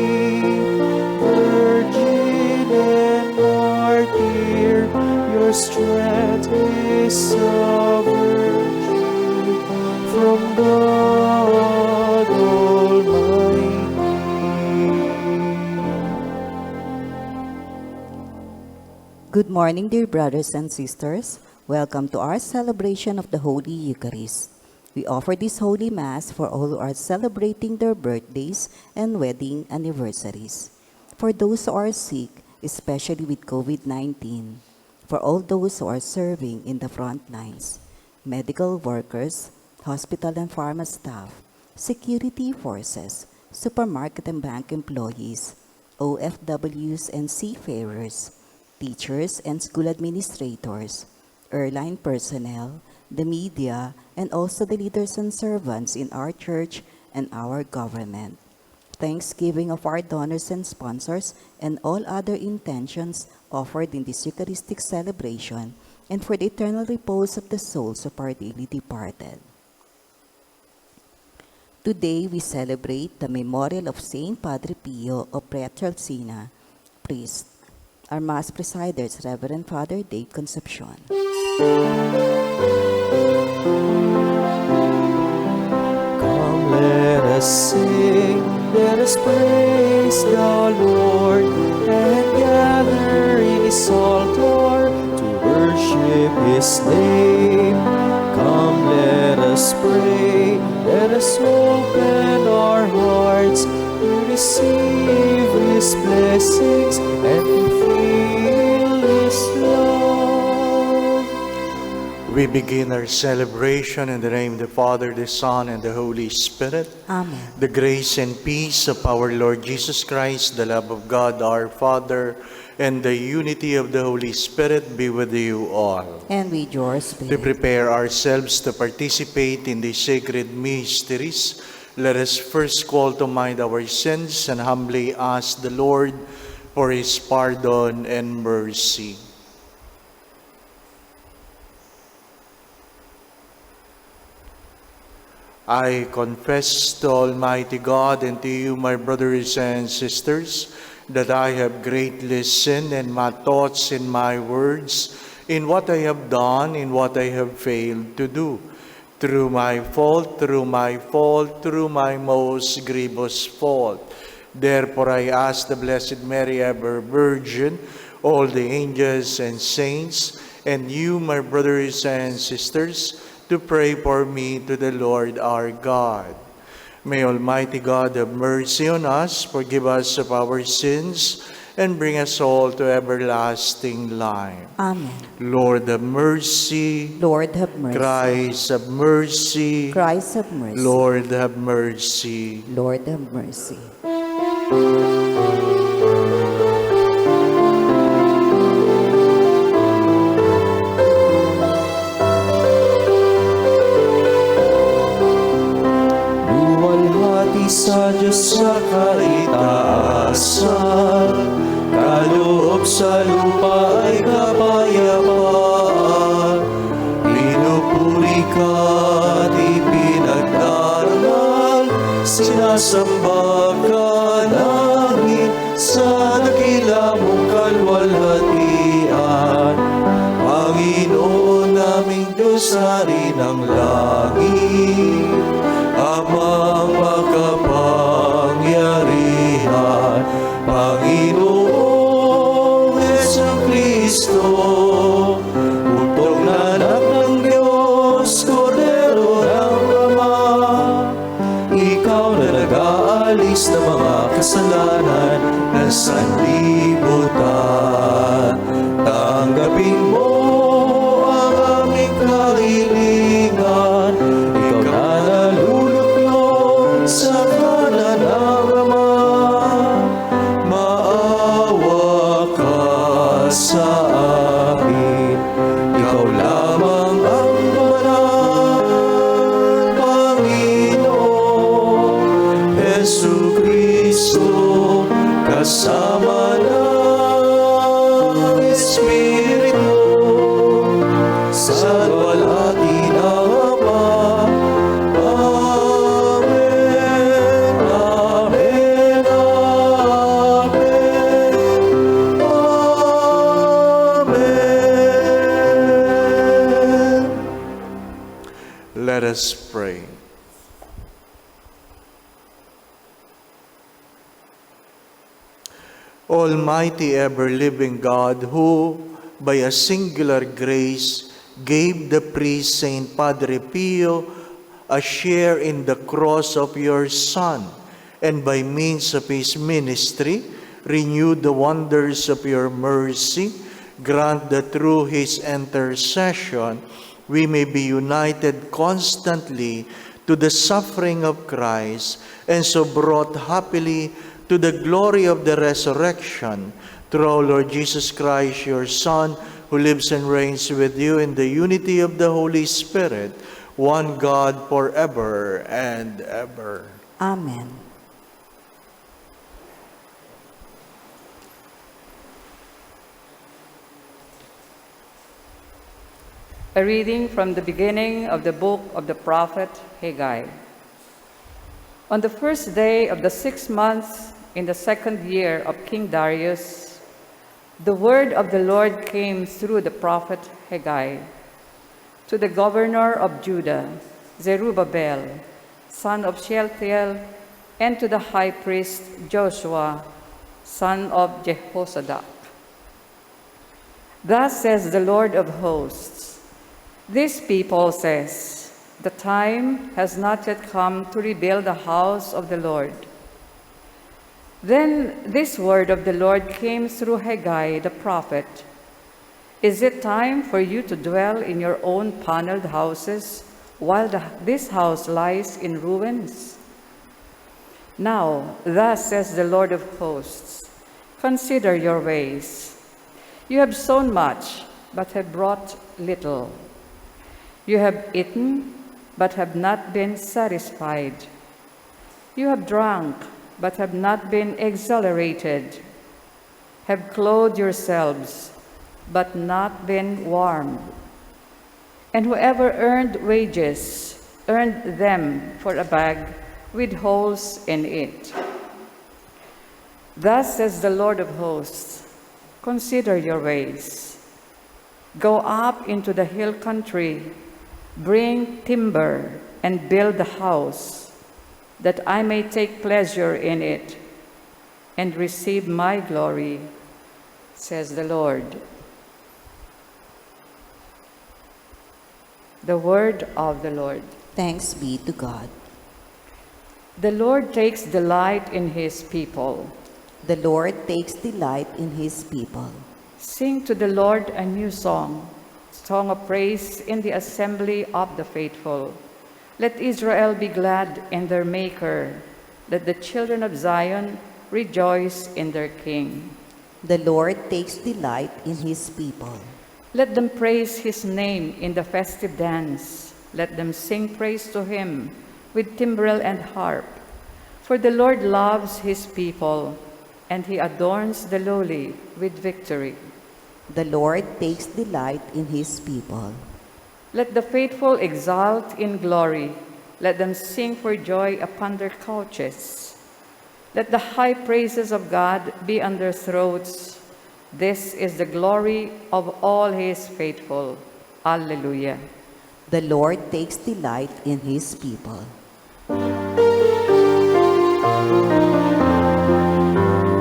virgin and martyr, your strength is Good morning, dear brothers and sisters. Welcome to our celebration of the Holy Eucharist. We offer this Holy Mass for all who are celebrating their birthdays and wedding anniversaries. For those who are sick, especially with COVID-19. For all those who are serving in the front lines. Medical workers, hospital and pharma staff, security forces, supermarket and bank employees, OFWs and seafarers, teachers and school administrators, airline personnel, the media, and also the leaders and servants in our church and our government. Thanksgiving of our donors and sponsors and all other intentions offered in this Eucharistic celebration, and for the eternal repose of the souls of our dearly departed. Today we celebrate the memorial of Saint Padre Pio of Pietrelcina, priest. Our Mass presider is Reverend Father Dave Concepcion. Come, let us sing, let us praise the Lord, and gather in His altar to worship His name. Come, let us pray, let us open our hearts to receive His blessings and to feel His love. We begin our celebration in the name of the Father, the Son, and the Holy Spirit. Amen. The grace and peace of our Lord Jesus Christ, the love of God our Father, and the unity of the Holy Spirit be with you all. And with your To spirit. prepare ourselves to participate in the sacred mysteries, let us first call to mind our sins and humbly ask the Lord for His pardon and mercy. I confess to Almighty God and to you, my brothers and sisters, that I have greatly sinned in my thoughts, in my words, in what I have done, in what I have failed to do. Through my fault, through my most grievous fault. Therefore I ask the Blessed Mary, ever Virgin, all the angels and saints, and you, my brothers and sisters, to pray for me to the Lord our God. May Almighty God have mercy on us, forgive us of our sins, and bring us all to everlasting life. Amen. Lord have mercy. Lord have mercy. Christ have mercy. Christ have mercy. Lord have mercy. Lord have mercy. Luwalhati sa Diyos sa kaitaasan, kaloob sa lupa ay kapayapaan. Pinupuri ka at ipinagdarangal, sinasamba ka namin sa dakila mong kalwalhatian. Panginoon naming Diyos, Hari ng langit, Amang makapangyarihan, Panginoong Jesucristo, bugtong na anak ng Diyos, Kordero ng Ama. Ikaw na nag-aalis ng mga kasalanan ng sanlibutan. Tanggapin mo ang aming kahilingan, ikaw na naluluklok sa kanan ng Ama. Maawa ka sa amin, ikaw lamang ang banal, Panginoon Jesucristo, kasama ng Espiritu, sa luwalhati ng Ama. Amen, amen, amen, amen. Let us pray. Almighty ever-living God, who by a singular grace, gave the priest Saint Padre Pio a share in the cross of your Son, and by means of his ministry, renew the wonders of your mercy. Grant that through his intercession, we may be united constantly to the suffering of Christ, and so brought happily to the glory of the resurrection, through our Lord Jesus Christ, your Son, who lives and reigns with you in the unity of the Holy Spirit, one God forever and ever. Amen. A reading from the beginning of the book of the prophet Haggai. On the first day of the 6th month in the 2nd year of King Darius, the word of the Lord came through the prophet Haggai to the governor of Judah, Zerubbabel, son of Shealtiel, and to the high priest Joshua, son of Jehozadak. Thus says the Lord of hosts, this people says, the time has not yet come to rebuild the house of the Lord. Then this word of the Lord came through Haggai the prophet. Is it time for you to dwell in your own paneled houses while this house lies in ruins? Now, thus says the Lord of hosts, consider your ways. You have sown much, but have brought little. You have eaten, but have not been satisfied. You have drunk, but have not been exhilarated. Have clothed yourselves, but not been warm. And whoever earned wages, earned them for a bag with holes in it. Thus says the Lord of hosts, consider your ways. Go up into the hill country, bring timber and build the house, that I may take pleasure in it and receive my glory, says the Lord. The word of the Lord. Thanks be to God. The Lord takes delight in his people. The Lord takes delight in his people. Sing to the Lord a new song of praise in the assembly of the faithful. Let Israel be glad in their Maker. Let the children of Zion rejoice in their King. The Lord takes delight in his people. Let them praise his name in the festive dance. Let them sing praise to him with timbrel and harp. For the Lord loves his people, and he adorns the lowly with victory. The Lord takes delight in his people. Let the faithful exult in glory. Let them sing for joy upon their couches. Let the high praises of God be on their throats. This is the glory of all his faithful. Alleluia. The Lord takes delight in his people.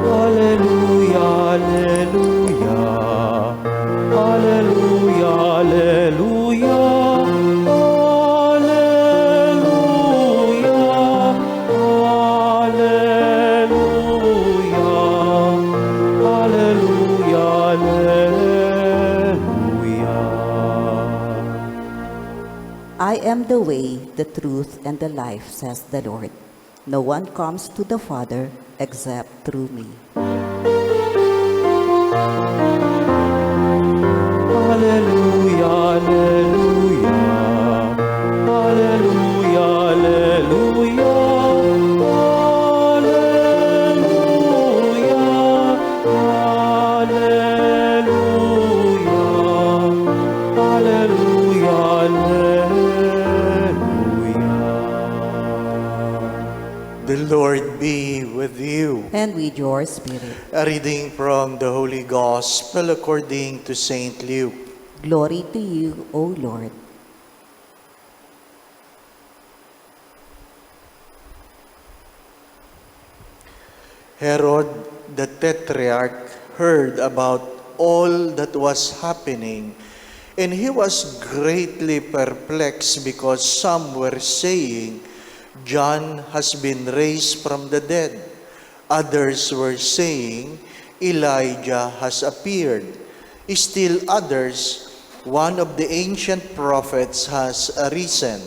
Alleluia, alleluia. Alleluia, alleluia. Alleluia, alleluia. Alleluia, alleluia. I am the way, the truth, and the life, says the Lord. No one comes to the Father except through me. Alleluia, alleluia. Alleluia, alleluia. Alleluia, alleluia. Alleluia, alleluia. The Lord be with you. And with your spirit. A reading from the Holy Gospel according to Saint Luke. Glory to you, O Lord. Herod the Tetrarch heard about all that was happening, and he was greatly perplexed because some were saying, John has been raised from the dead. Others were saying, Elijah has appeared. Still others, one of the ancient prophets has arisen.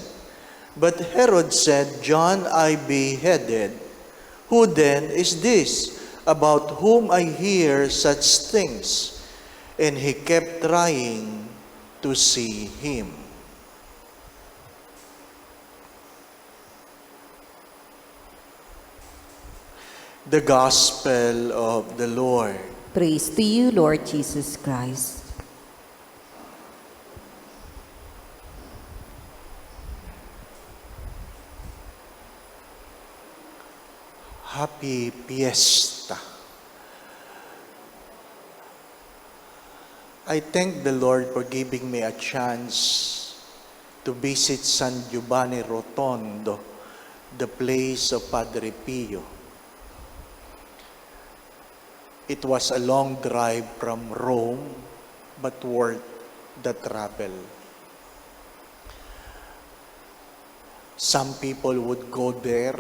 But Herod said, John I beheaded. Who then is this, about whom I hear such things? And he kept trying to see him. The Gospel of the Lord. Praise to you, Lord Jesus Christ. Happy Fiesta. I thank the Lord for giving me a chance to visit San Giovanni Rotondo, the place of Padre Pio. It was a long drive from Rome, but worth the travel. Some people would go there,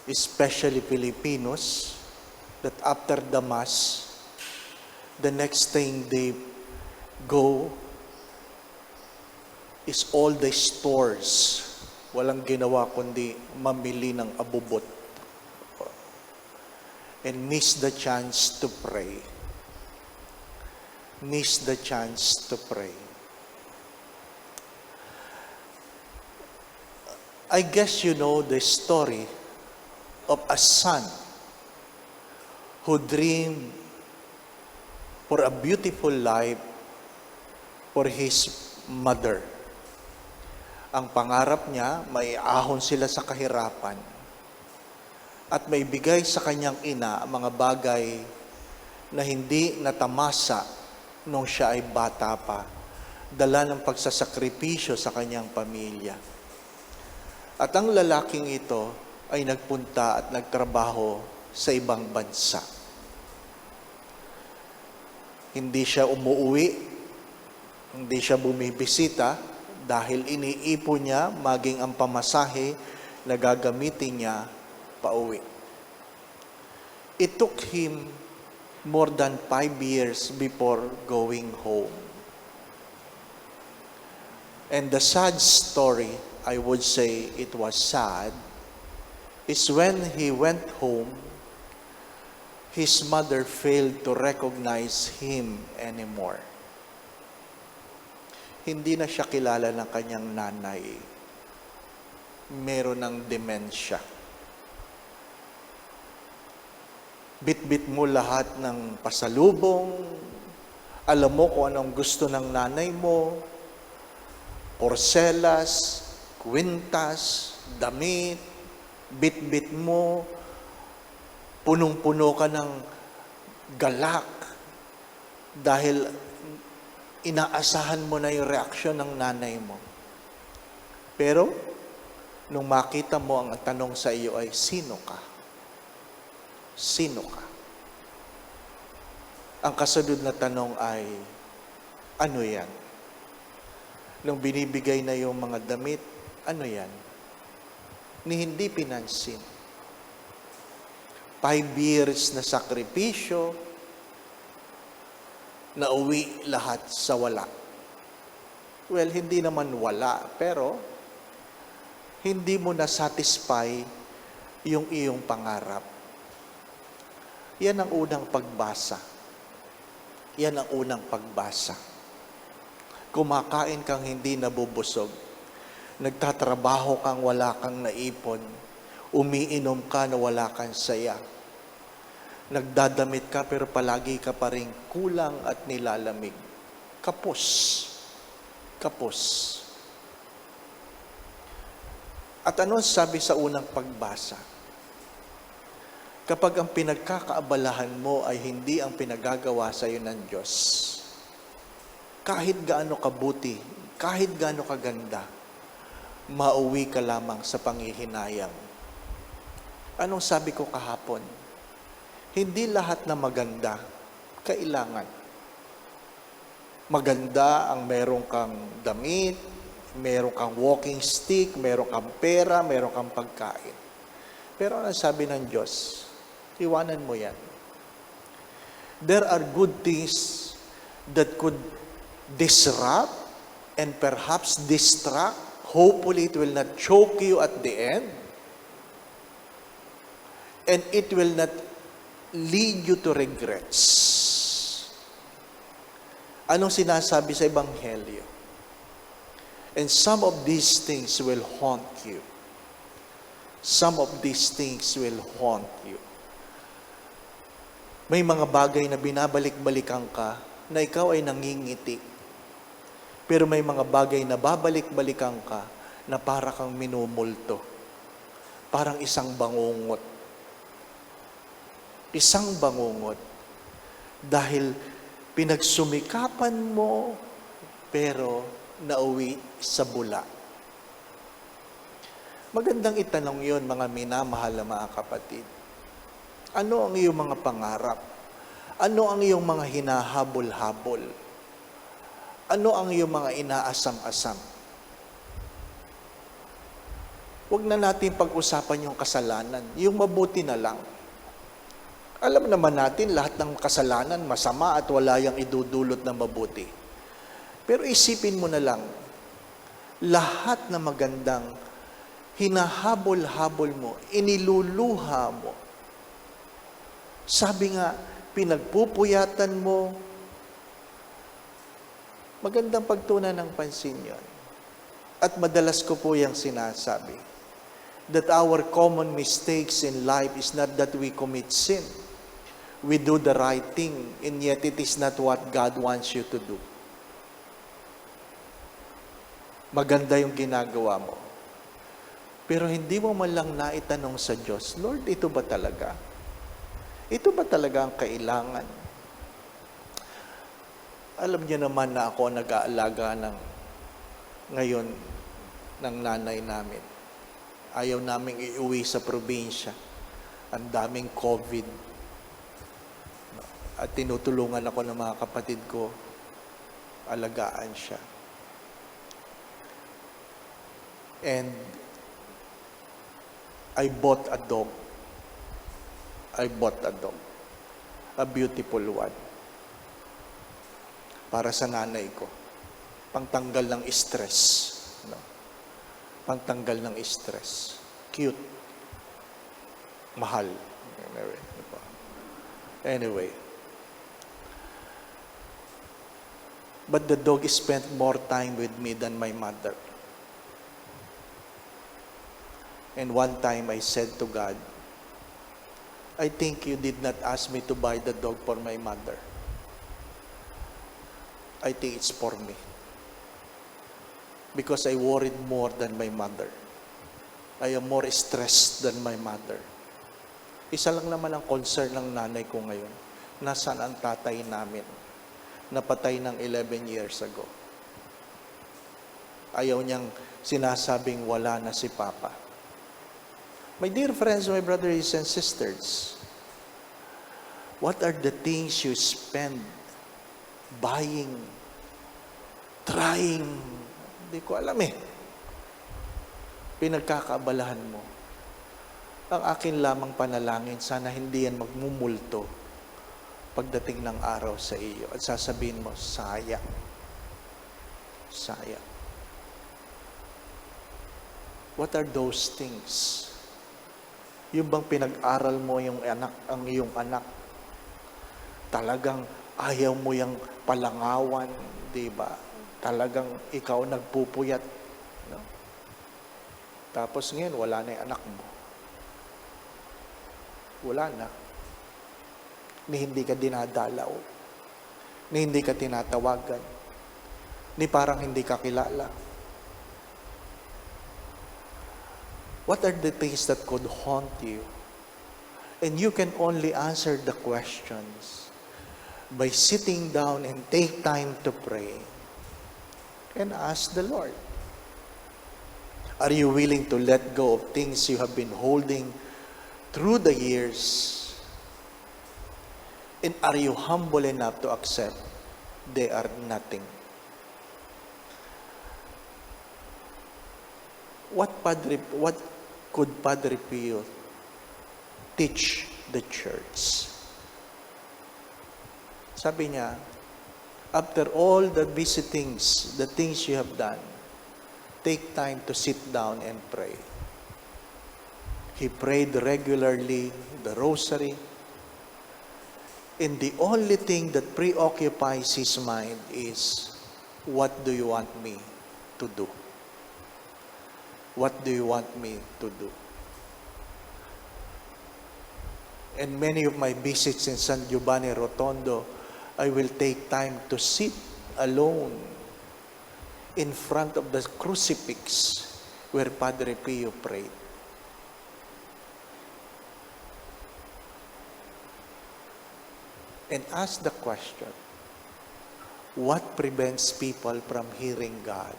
especially Filipinos, that after the Mass, the next thing they go is all the stores. Walang ginawa kundi mamili ng abubot and miss the chance to pray. Miss the chance to pray. I guess you know the story of a son who dreamed for a beautiful life for his mother. Ang pangarap niya, may ahon sila sa kahirapan at may bigay sa kanyang ina ang mga bagay na hindi natamasa nung siya ay bata pa, dala ng pagsasakripisyo sa kanyang pamilya. At ang lalaking ito ay nagpunta at nagtrabaho sa ibang bansa. Hindi siya umuwi, hindi siya bumibisita dahil iniipon niya maging ang pamasahe na gagamitin niya pauwi. It took him more than 5 years before going home. And the sad story, I would say it was sad, is when he went home, his mother failed to recognize him anymore. Hindi na siya kilala ng kanyang nanay. Meron ng demensya. Bit-bit mo lahat ng pasalubong. Alam mo kung anong gusto ng nanay mo. Porcelas, kwintas, damit. Bit-bit mo. Punong-puno ka ng galak. Dahil inaasahan mo na yung reaksyon ng nanay mo. Pero, nung makita mo, ang tanong sa iyo ay, sino ka? Sino ka? Ang kasunod na tanong ay, ano yan? Nung binibigay na yung mga damit, ano yan? Ni hindi pinansin. 5 years na sakripisyo, nauwi lahat sa wala. Well, hindi naman wala, pero hindi mo na-satisfy yung iyong pangarap. Yan ang unang pagbasa. Yan ang unang pagbasa. Kumakain kang hindi nabubusog. Nagtatrabaho kang wala kang naipon. Umiinom ka na wala kang saya. Nagdadamit ka pero palagi ka pa rin kulang at nilalamig. Kapos. Kapos. At ano sabi sa unang pagbasa? Kapag ang pinagkakaabalahan mo ay hindi ang pinagagawa sa iyo ng Diyos, kahit gaano kabuti, kahit gaano kaganda, mauwi ka lamang sa panghihinayang. Anong sabi ko kahapon? Hindi lahat na maganda, kailangan. Maganda ang meron kang damit, meron kang walking stick, meron kang pera, meron kang pagkain. Pero ano sabi ng Diyos? Iwanan mo yan. There are good things that could disrupt and perhaps distract. Hopefully, it will not choke you at the end. And it will not lead you to regrets. Anong sinasabi sa Ebanghelyo? And some of these things will haunt you. Some of these things will haunt you. May mga bagay na binabalik-balikan ka na ikaw ay nangingiti. Pero may mga bagay na babalik-balikan ka na para kang minumulto. Parang isang bangungot. Isang bangungot. Dahil pinagsumikapan mo, pero nauwi sa bula. Magandang itanong yon, mga minamahal na mga kapatid. Ano ang iyong mga pangarap? Ano ang iyong mga hinahabol-habol? Ano ang iyong mga inaasam-asam? Huwag na natin pag-usapan yung kasalanan. Yung mabuti na lang. Alam naman natin, lahat ng kasalanan masama at wala yang idudulot na mabuti. Pero isipin mo na lang, lahat na magandang hinahabol-habol mo, iniluluha mo. Sabi nga, pinagpupuyatan mo, magandang pagtunan ng pansin yon. At madalas ko po yung sinasabi, that our common mistakes in life is not that we commit sin. We do the right thing, and yet it is not what God wants you to do. Maganda yung ginagawa mo. Pero hindi mo man lang naitanong sa Diyos, Lord, ito ba talaga? Ito ba talaga ang kailangan? Alam niyo naman na ako nag-aalaga ngayon ng nanay namin. Ayaw naming iuwi sa probinsya. Ang daming COVID. At tinutulungan ako ng mga kapatid ko, alagaan siya. And I bought a dog. A beautiful one. Para sa nanay ko. Pangtanggal ng stress. No? Pangtanggal ng stress. Cute. Mahal. Anyway. But the dog spent more time with me than my mother. And one time I said to God, I think you did not ask me to buy the dog for my mother. I think it's for me. Because I worried more than my mother. I am more stressed than my mother. Isa lang naman ang concern ng nanay ko ngayon. Nasaan ang tatay namin? Napatay ng 11 years ago. Ayaw niyang sinasabing wala na si Papa. My dear friends, my brothers and sisters, what are the things you spend buying, trying? Hindi ko alam Pinagkakaabalahan mo. Ang akin lamang panalangin, sana hindi yan magmumulto pagdating ng araw sa iyo. At sasabihin mo, sayang. Sayang. What are those things? Yung bang pinag-aral mo ang iyong anak, talagang ayaw mo yung palangawan, di ba? Talagang ikaw nagpupuyat. No? Tapos ngayon, wala na yung anak mo. Wala na. Ni hindi ka dinadalaw. Ni hindi ka tinatawagan. Ni parang hindi ka kilala. What are the things that could haunt you? And you can only answer the questions by sitting down and take time to pray and ask the Lord. Are you willing to let go of things you have been holding through the years And are you humble enough to accept they are nothing? What could Padre Pio teach the church? Sabi niya, after all the busy things, the things you have done, take time to sit down and pray. He prayed regularly, the rosary, and the only thing that preoccupies his mind is, what do you want me to do? What do you want me to do? And many of my visits in San Giovanni Rotondo, I will take time to sit alone in front of the crucifix where Padre Pio prayed. And ask the question, what prevents people from hearing God?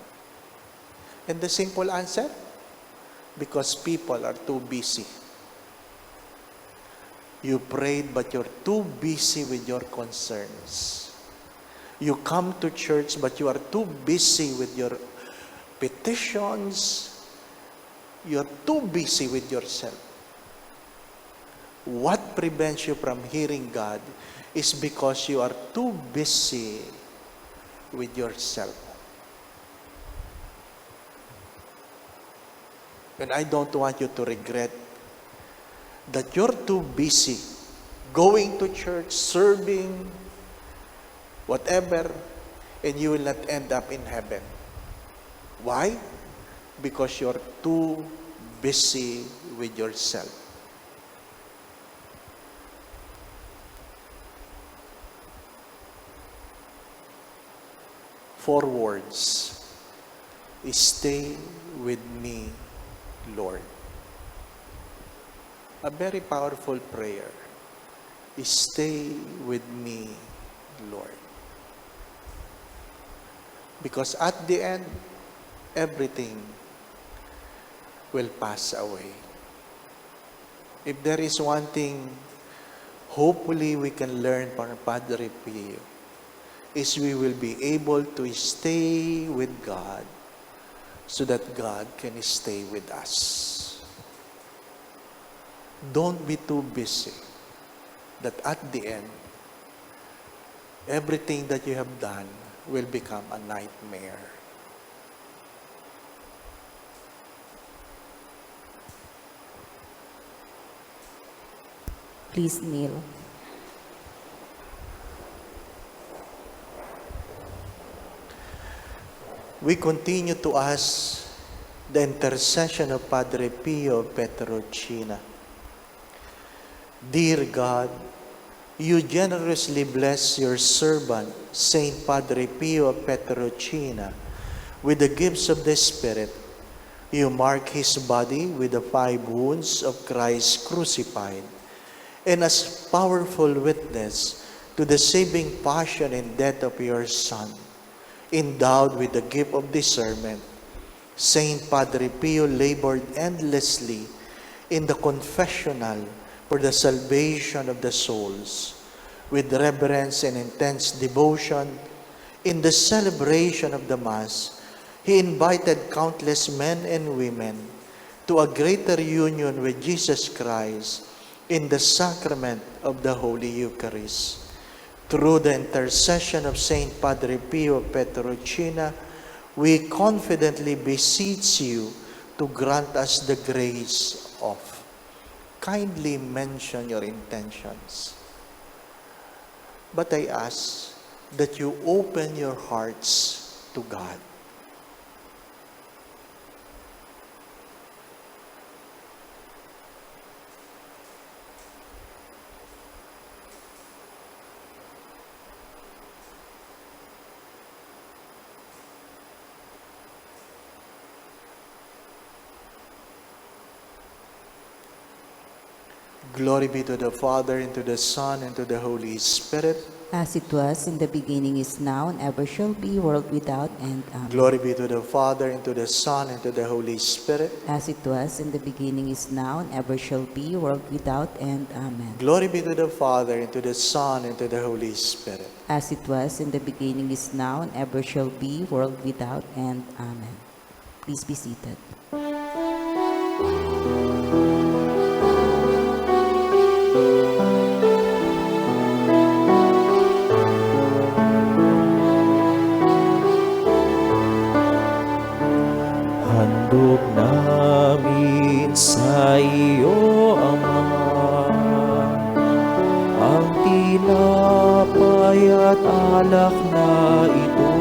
And the simple answer, because people are too busy. You prayed, but you're too busy with your concerns. You come to church, but you are too busy with your petitions. You're too busy with yourself. What prevents you from hearing God is because you are too busy with yourself. And I don't want you to regret that you're too busy going to church, serving, whatever, and you will not end up in heaven. Why? Because you're too busy with yourself. Four words. Stay with me, Lord. A very powerful prayer. Stay with me, Lord. Because at the end, everything will pass away. If there is one thing, hopefully we can learn from Padre Pio, is we will be able to stay with God so that God can stay with us. Don't be too busy that at the end, everything that you have done will become a nightmare. Please kneel. We continue to ask the intercession of Padre Pio Petrocina. Dear God, you generously bless your servant, Saint Padre Pio Petrocina, with the gifts of the Spirit. You mark his body with the 5 wounds of Christ crucified, and as powerful witness to the saving passion and death of your Son. Endowed with the gift of discernment, Saint Padre Pio labored endlessly in the confessional for the salvation of the souls. With reverence and intense devotion, in the celebration of the Mass, he invited countless men and women to a greater union with Jesus Christ in the sacrament of the Holy Eucharist. Through the intercession of Saint Padre Pio Petrocina, we confidently beseech you to grant us the grace of. Kindly mention your intentions. But I ask that you open your hearts to God. Glory be to the Father, and to the Son, and to the Holy Spirit. As it was in the beginning, is now, and ever shall be, world without end. Amen. Glory be to the Father, and to the Son, and to the Holy Spirit. As it was in the beginning, is now, and ever shall be, world without end. Amen. Glory be to the Father, and to the Son, and to the Holy Spirit. As it was in the beginning, is now, and ever shall be, world without end. Amen. Please be seated. Handog namin sa iyo, Ama, ang tinapay at alak na ito.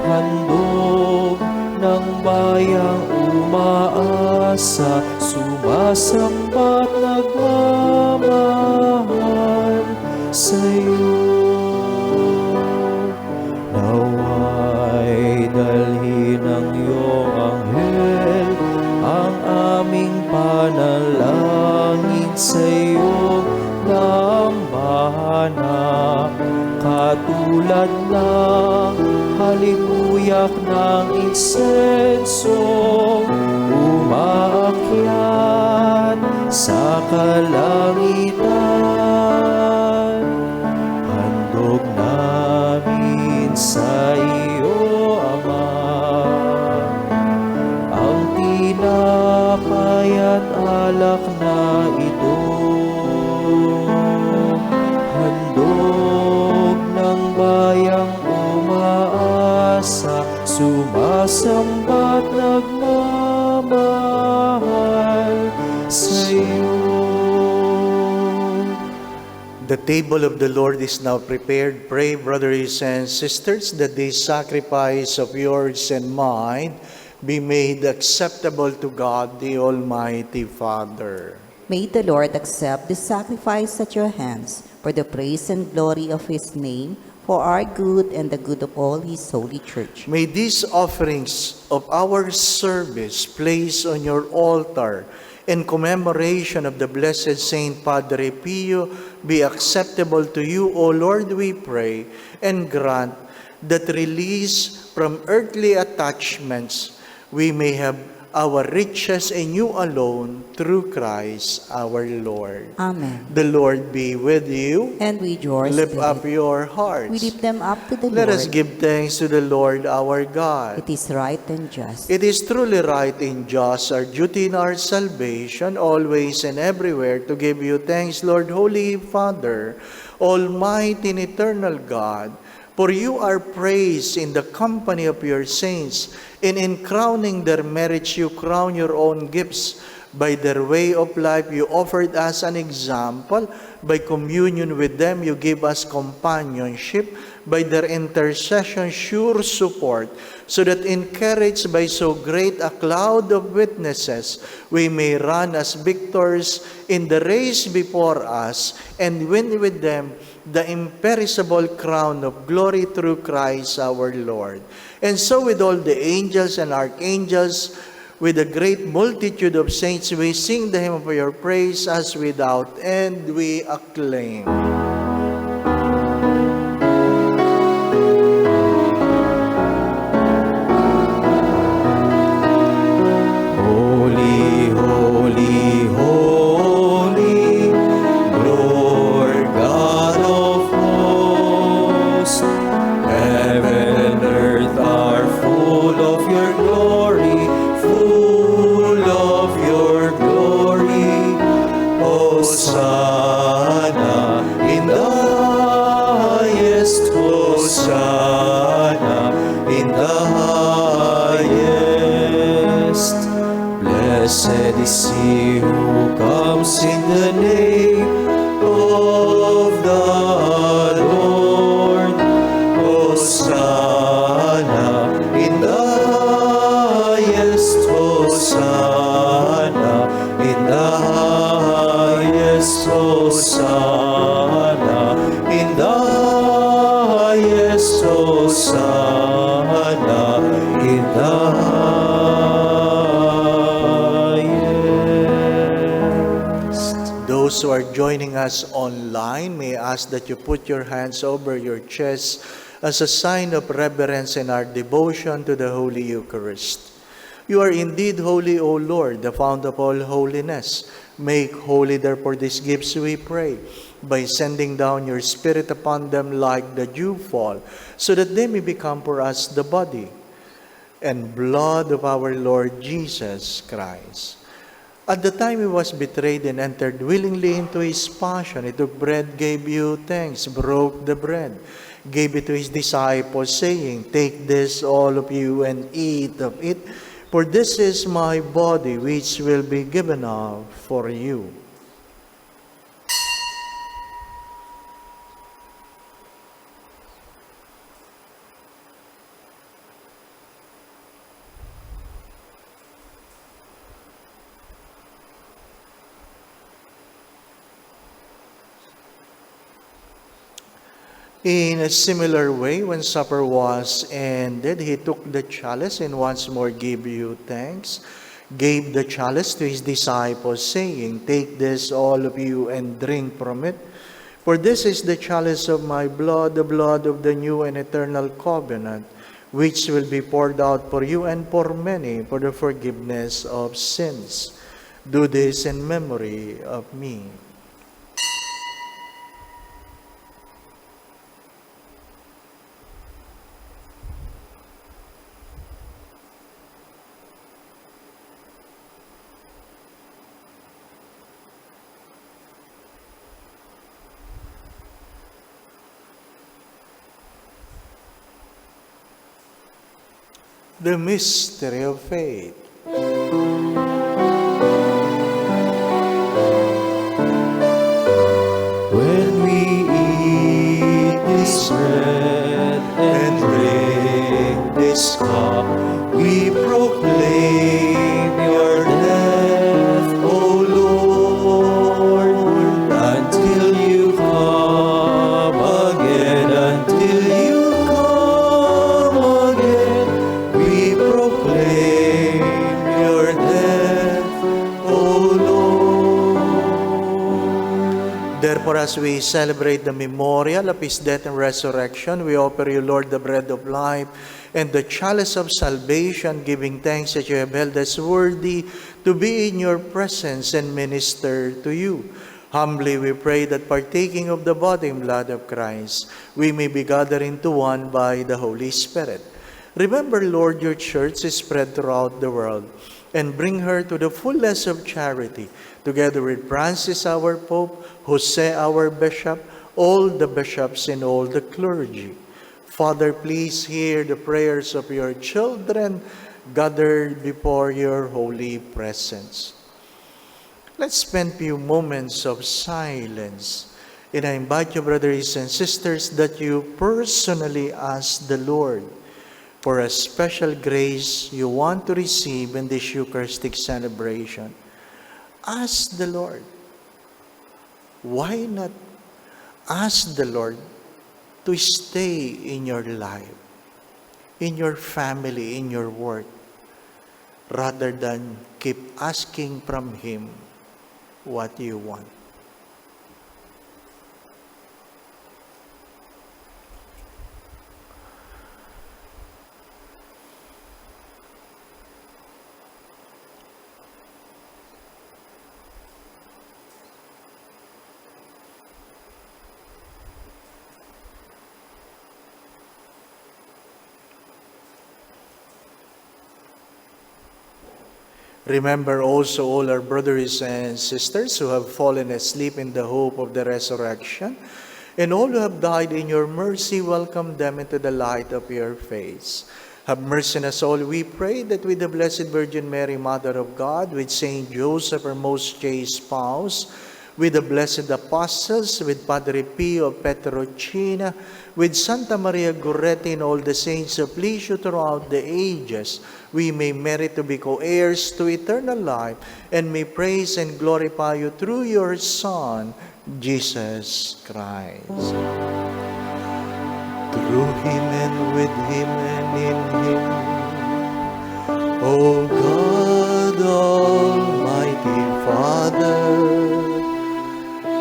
Handog ng bayang umaasa, sumasamba't nagmamahal sa iyo. Naway dalhin ng iyong anghel ang aming panalangin sa iyong dambana, katulad ng halimuyak ng insensong umaakyat sa kalangitan. Handog namin sa iyo, Ama, ang tinapay at alak na ito. Handog ng bayang umaasa, sumasamba't nagmamahal sa iyo. The table of the Lord is now prepared. Pray, brothers and sisters, that this sacrifice of yours and mine be made acceptable to God, the Almighty Father. May the Lord accept the sacrifice at your hands for the praise and glory of his name, for our good and the good of all his holy church. May these offerings of our service placed on your altar in commemoration of the blessed Saint Padre Pio be acceptable to you, O Lord, we pray, and grant that release from earthly attachments we may have our riches in you alone, through Christ our Lord. Amen. The Lord be with you. And with yours, Lift spirit, up your hearts. we lift them up to the Let Lord. us give thanks to the Lord our God. It is right and just. It is truly right and just, our duty in our salvation, always and everywhere, to give you thanks, Lord, Holy Father, Almighty and eternal God. For you are praised in the company of your saints, and in crowning their merits you crown your own gifts. By their way of life you offered us an example. By communion with them you give us companionship. By their intercession sure support, so that encouraged by so great a cloud of witnesses, we may run as victors in the race before us, and win with them the imperishable crown of glory through Christ our Lord. And so with all the angels and archangels, with a great multitude of saints, we sing the hymn of your praise, as without end we acclaim. Holy, holy, holy, Lord God of hosts, heaven and earth are full of your glory, full of your glory. Hosanna in the highest, Hosanna in the highest. Blessed is he who comes in the name of the Lord. Hosanna in the highest, Hosanna in the highest, Hosanna in the highest, Hosanna in the highest. Those those who are joining us online, may I ask that you put your hands over your chest as a sign of reverence in our devotion to the Holy Eucharist. You are indeed holy, O Lord, the fount of all holiness. Make holy, therefore, these gifts, we pray, by sending down your Spirit upon them like the dewfall, so that they may become for us the body and blood of our Lord Jesus Christ. At the time he was betrayed and entered willingly into his passion, he took bread, gave you thanks, broke the bread, gave it to his disciples, saying, "Take this, all of you, and eat of it, for this is my body, which will be given up for you." In a similar way, when supper was ended, he took the chalice and once more gave you thanks, gave the chalice to his disciples, saying, "Take this, all of you, and drink from it. For this is the chalice of my blood, the blood of the new and eternal covenant, which will be poured out for you and for many for the forgiveness of sins. Do this in memory of me." The mystery of faith. When we eat this bread and drink this cup, we proclaim your death, O Lord, until you come again, until you come again. We proclaim your death, O Lord. Therefore, as we celebrate the memorial of his death and resurrection, we offer you, Lord, the bread of life and the chalice of salvation, giving thanks that you have held us worthy to be in your presence and minister to you. Humbly we pray that partaking of the body and blood of Christ, we may be gathered into one by the Holy Spirit. Remember, Lord, your church is spread throughout the world, and bring her to the fullness of charity, together with Francis our Pope, Jose our Bishop, all the bishops and all the clergy. Father, please hear the prayers of your children gathered before your holy presence. Let's spend a few moments of silence. And I invite you, brothers and sisters, that you personally ask the Lord for a special grace you want to receive in this Eucharistic celebration. Ask the Lord. Why not ask the Lord to stay in your life, in your family, in your work, rather than keep asking from Him what you want? Remember also all our brothers and sisters who have fallen asleep in the hope of the resurrection, and all who have died in your mercy, welcome them into the light of your face. Have mercy on us all, we pray, that with the Blessed Virgin Mary, Mother of God, with Saint Joseph, her most chaste spouse, with the blessed apostles, with Padre Pio of Petrocina, with Santa Maria Goretti and all the saints who please you throughout the ages, we may merit to be co-heirs to eternal life, and may praise and glorify you through your Son, Jesus Christ. Through Him and with Him and in Him, O God, Almighty Father,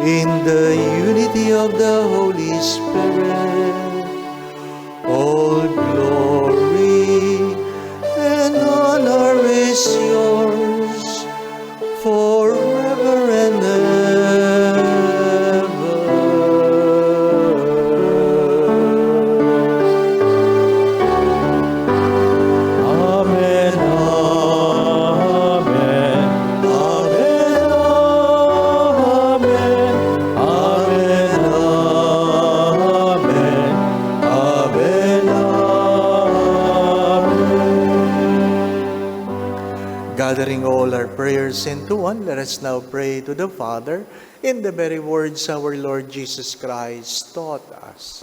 in the unity of the Holy Spirit. All glory and honor is yours forever and Amen, amen, amen, amen, amen, amen, amen. Gathering all our prayers into one, let us now pray to the Father in the very words our Lord Jesus Christ taught us.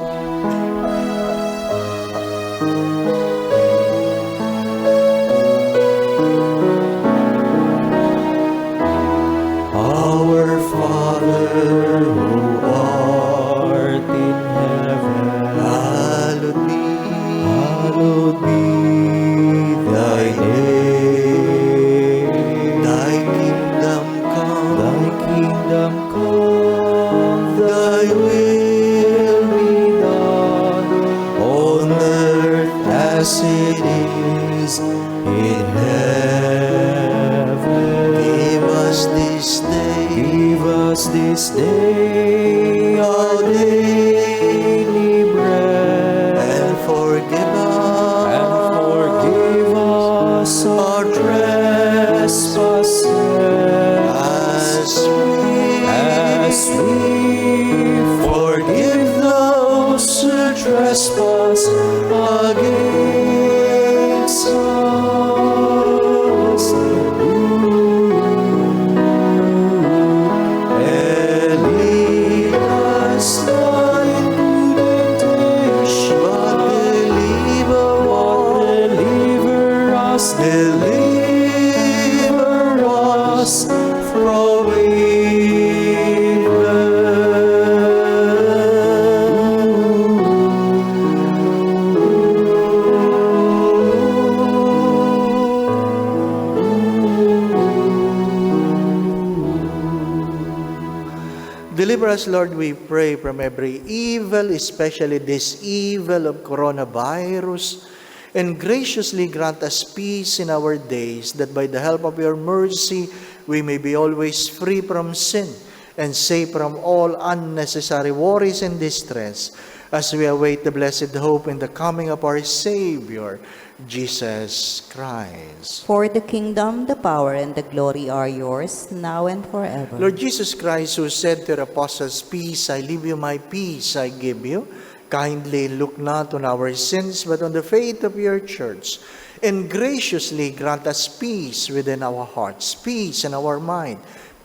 Our Father who art in heaven, hallowed be thy name. Thy kingdom come, Thy kingdom come, thy will be done on earth as it is in heaven. Give us this day Give us this day our daily bread, and forgive and us forgive us our trespasses, as we forgive those who trespass against us. And lead us not into temptation, but deliver us from Deliver us, Lord, we pray, from every evil, especially this evil of coronavirus, and graciously grant us peace in our days, that by the help of your mercy, we may be always free from sin and safe from all unnecessary worries and distress, as we await the blessed hope in the coming of our Savior, Jesus Christ. For the kingdom, the power, and the glory are yours, now and forever. Lord Jesus Christ, who said to the apostles, "Peace I leave you, my peace I give you," kindly look not on our sins, but on the faith of your church, and graciously grant us peace within our hearts, peace in our mind,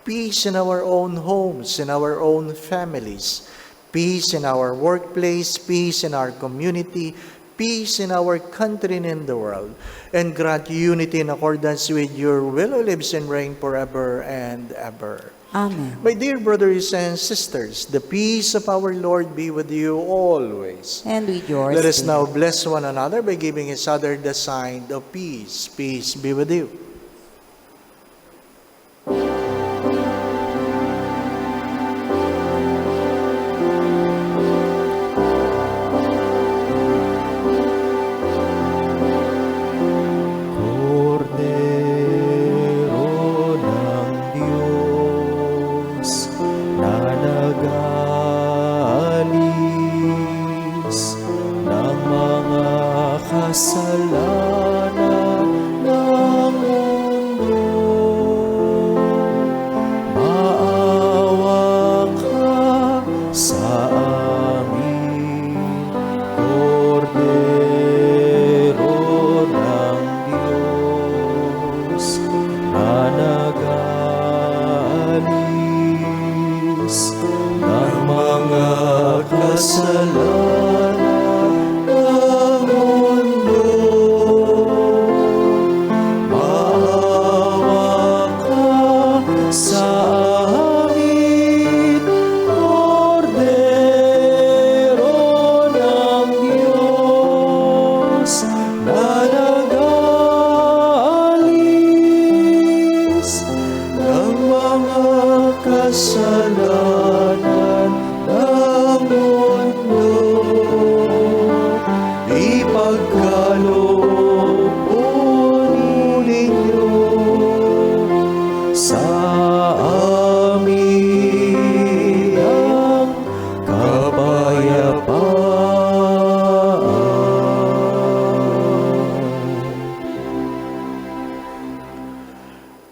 peace in our own homes, in our own families, peace in our workplace, peace in our community, peace in our country and in the world, and grant unity in accordance with your will, who lives and reigns forever and ever. Amen. My dear brothers and sisters, the peace of our Lord be with you always. And with yours. Let us too. now bless one another by giving each other the sign of peace. Peace be with you. Cordero ng Diyos na nag-aalis ng mga kasalanan ng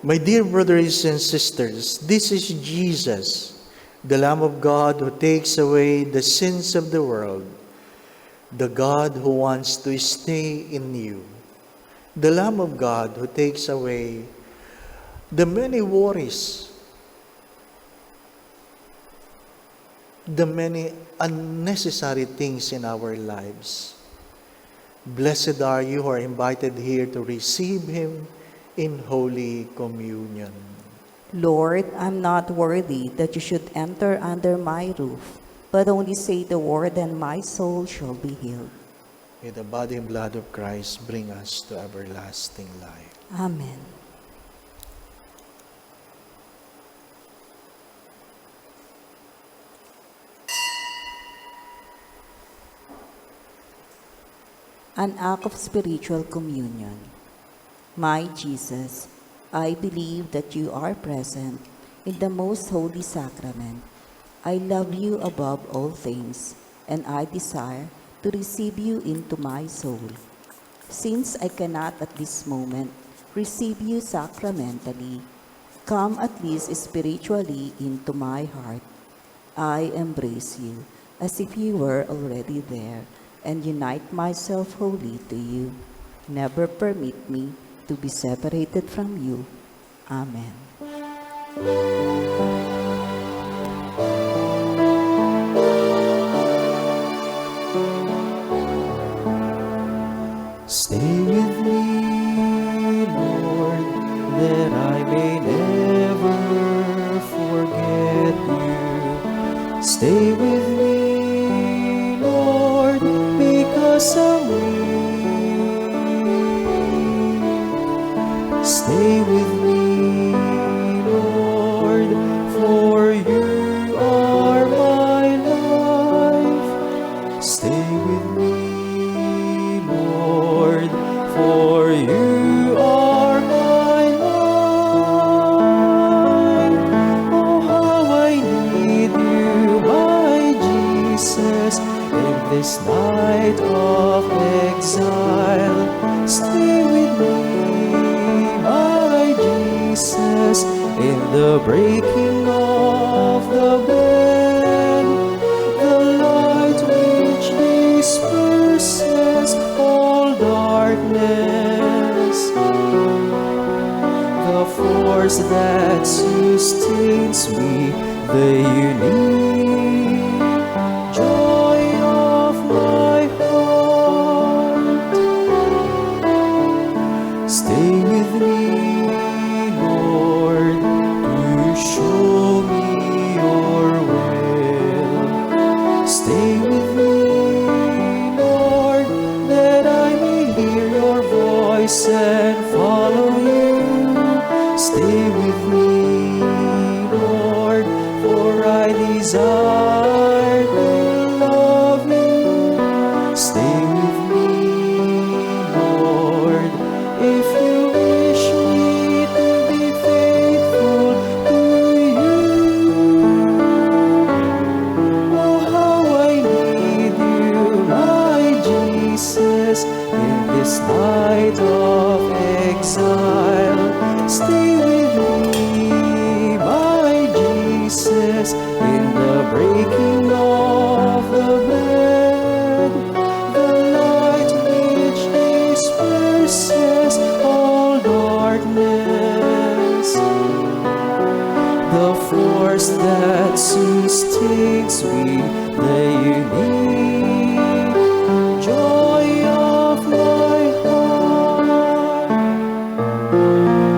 My dear brothers and sisters, this is Jesus, the Lamb of God who takes away the sins of the world, the God who wants to stay in you, the Lamb of God who takes away the many worries, the many unnecessary things in our lives. Blessed are you who are invited here to receive Him in Holy Communion. Lord, I'm not worthy that you should enter under my roof, but only say the word and my soul shall be healed. May the body and blood of Christ bring us to everlasting life. Amen. An act of spiritual communion. My Jesus, I believe that you are present in the most holy sacrament. I love you above all things, and I desire to receive you into my soul. Since I cannot at this moment receive you sacramentally, come at least spiritually into my heart. I embrace you as if you were already there, and unite myself wholly to you. Never permit me to be separated from you. Amen. Stay with me, Lord, that I may never forget you. Stay with me, Lord, because I'm weak. Stay with me, Lord, for you are my life. Stay with me, Lord, for you are my life. Oh, how I need you, my Jesus, in this night of exile. Stay with me, my Jesus, in the breaking of the bread, the light which disperses all darkness, the force that sustains me, the unique joy of my heart. Stay with me, Lord, to show me your will. Stay with me, Lord, that I may hear your voice and follow you. Stay with me, Lord, for I desire to love you. Stay with me, Lord, if you wish me to be faithful to you. Oh, how I need you, my Jesus, in this night of exile. Stay with me, my Jesus, in the breaking of the bread, the light which disperses all darkness, the force that sustains me, the unique joy of my heart.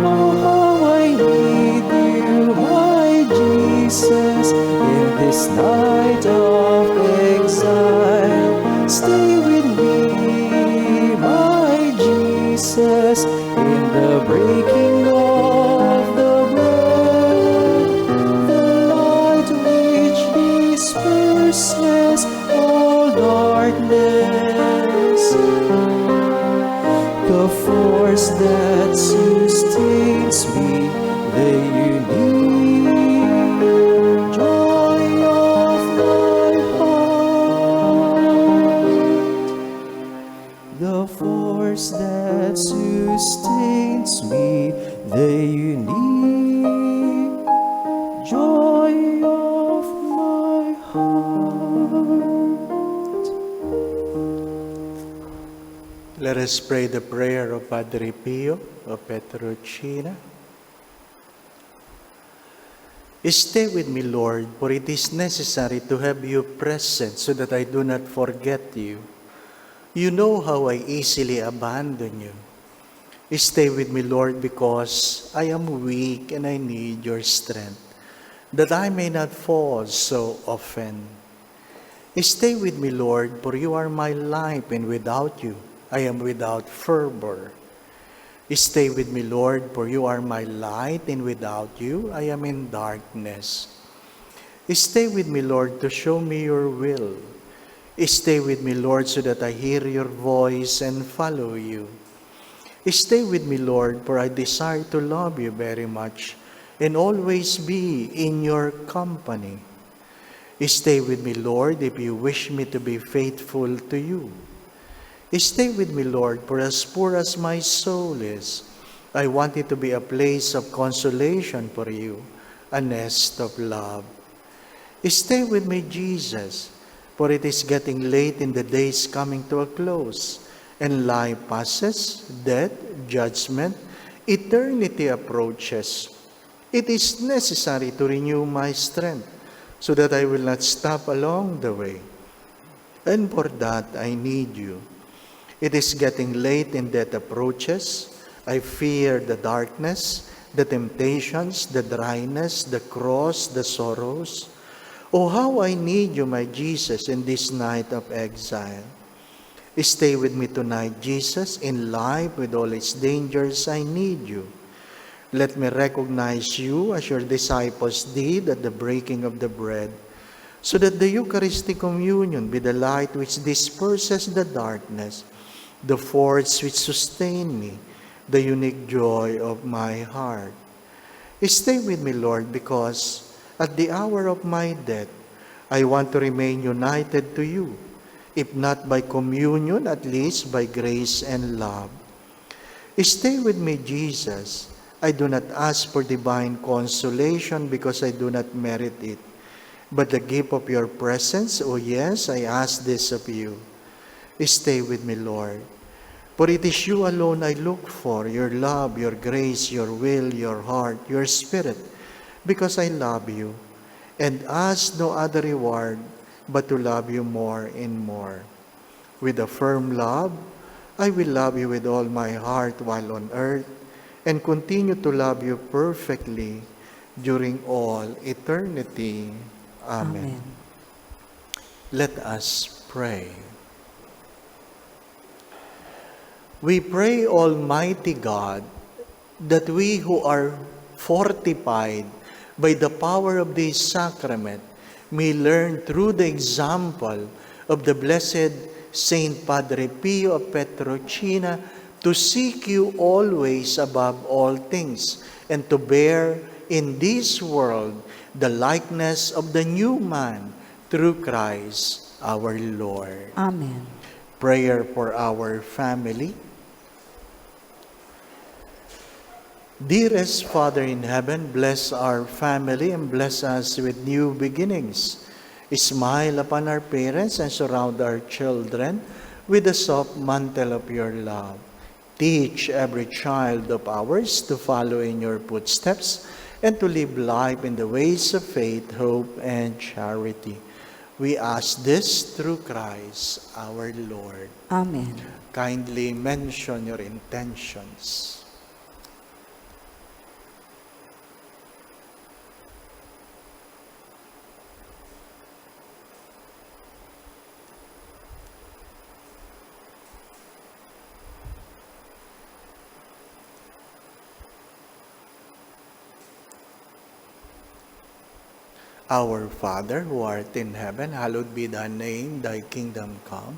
Oh, how I need you, my Jesus, in this night of exile. Stay with me, my Jesus, in the breaking of the bread, the light which disperses all darkness, the unique joy of my heart. Let us pray the prayer of Padre Pio of Petrocina. Stay with me, Lord, for it is necessary to have you present so that I do not forget you. You know how I easily abandon you. Stay with me, Lord, because I am weak and I need your strength, that I may not fall so often. Stay with me, Lord, for you are my life, and without you I am without fervor. Stay with me, Lord, for you are my light, and without you I am in darkness. Stay with me, Lord, to show me your will. Stay with me, Lord, so that I hear your voice and follow you. Stay with me, Lord, for I desire to love you very much and always be in your company. Stay with me, Lord, if you wish me to be faithful to you. Stay with me, Lord, for as poor as my soul is, I want it to be a place of consolation for you, a nest of love. Stay with me, Jesus, for it is getting late in the days coming to a close, and life passes, death, judgment, eternity approaches. It is necessary to renew my strength so that I will not stop along the way. And for that, I need you. It is getting late and death approaches. I fear the darkness, the temptations, the dryness, the cross, the sorrows. Oh, how I need you, my Jesus, in this night of exile. Stay with me tonight, Jesus, in life with all its dangers. I need you. Let me recognize you as your disciples did at the breaking of the bread, so that the Eucharistic communion be the light which disperses the darkness, the force which sustain me, the unique joy of my heart. Stay with me, Lord, because at the hour of my death, I want to remain united to you, if not by communion, at least by grace and love. Stay with me, Jesus. I do not ask for divine consolation because I do not merit it, but the gift of your presence, oh yes, I ask this of you. Stay with me, Lord. For it is you alone I look for, your love, your grace, your will, your heart, your spirit, because I love you, and ask no other reward but to love you more and more. With a firm love, I will love you with all my heart while on earth, and continue to love you perfectly during all eternity. Amen. Let us pray. We pray, Almighty God, that we who are fortified by the power of this sacrament may learn through the example of the blessed Saint Padre Pio of Petrocina to seek you always above all things and to bear in this world the likeness of the new man through Christ our Lord. Amen. Prayer for our family. Dearest Father in heaven, bless our family and bless us with new beginnings. Smile upon our parents and surround our children with the soft mantle of your love. Teach every child of ours to follow in your footsteps and to live life in the ways of faith, hope, and charity. We ask this through Christ our Lord. Amen. Kindly mention your intentions. Our Father, who art in heaven, hallowed be thy name, thy kingdom come.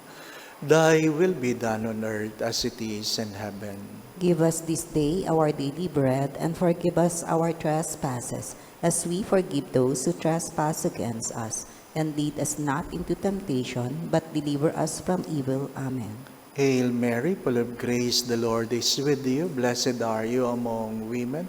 Thy will be done on earth as it is in heaven. Give us this day our daily bread, and forgive us our trespasses, as we forgive those who trespass against us. And lead us not into temptation, but deliver us from evil. Amen. Hail Mary, full of grace, the Lord is with you. Blessed are you among women,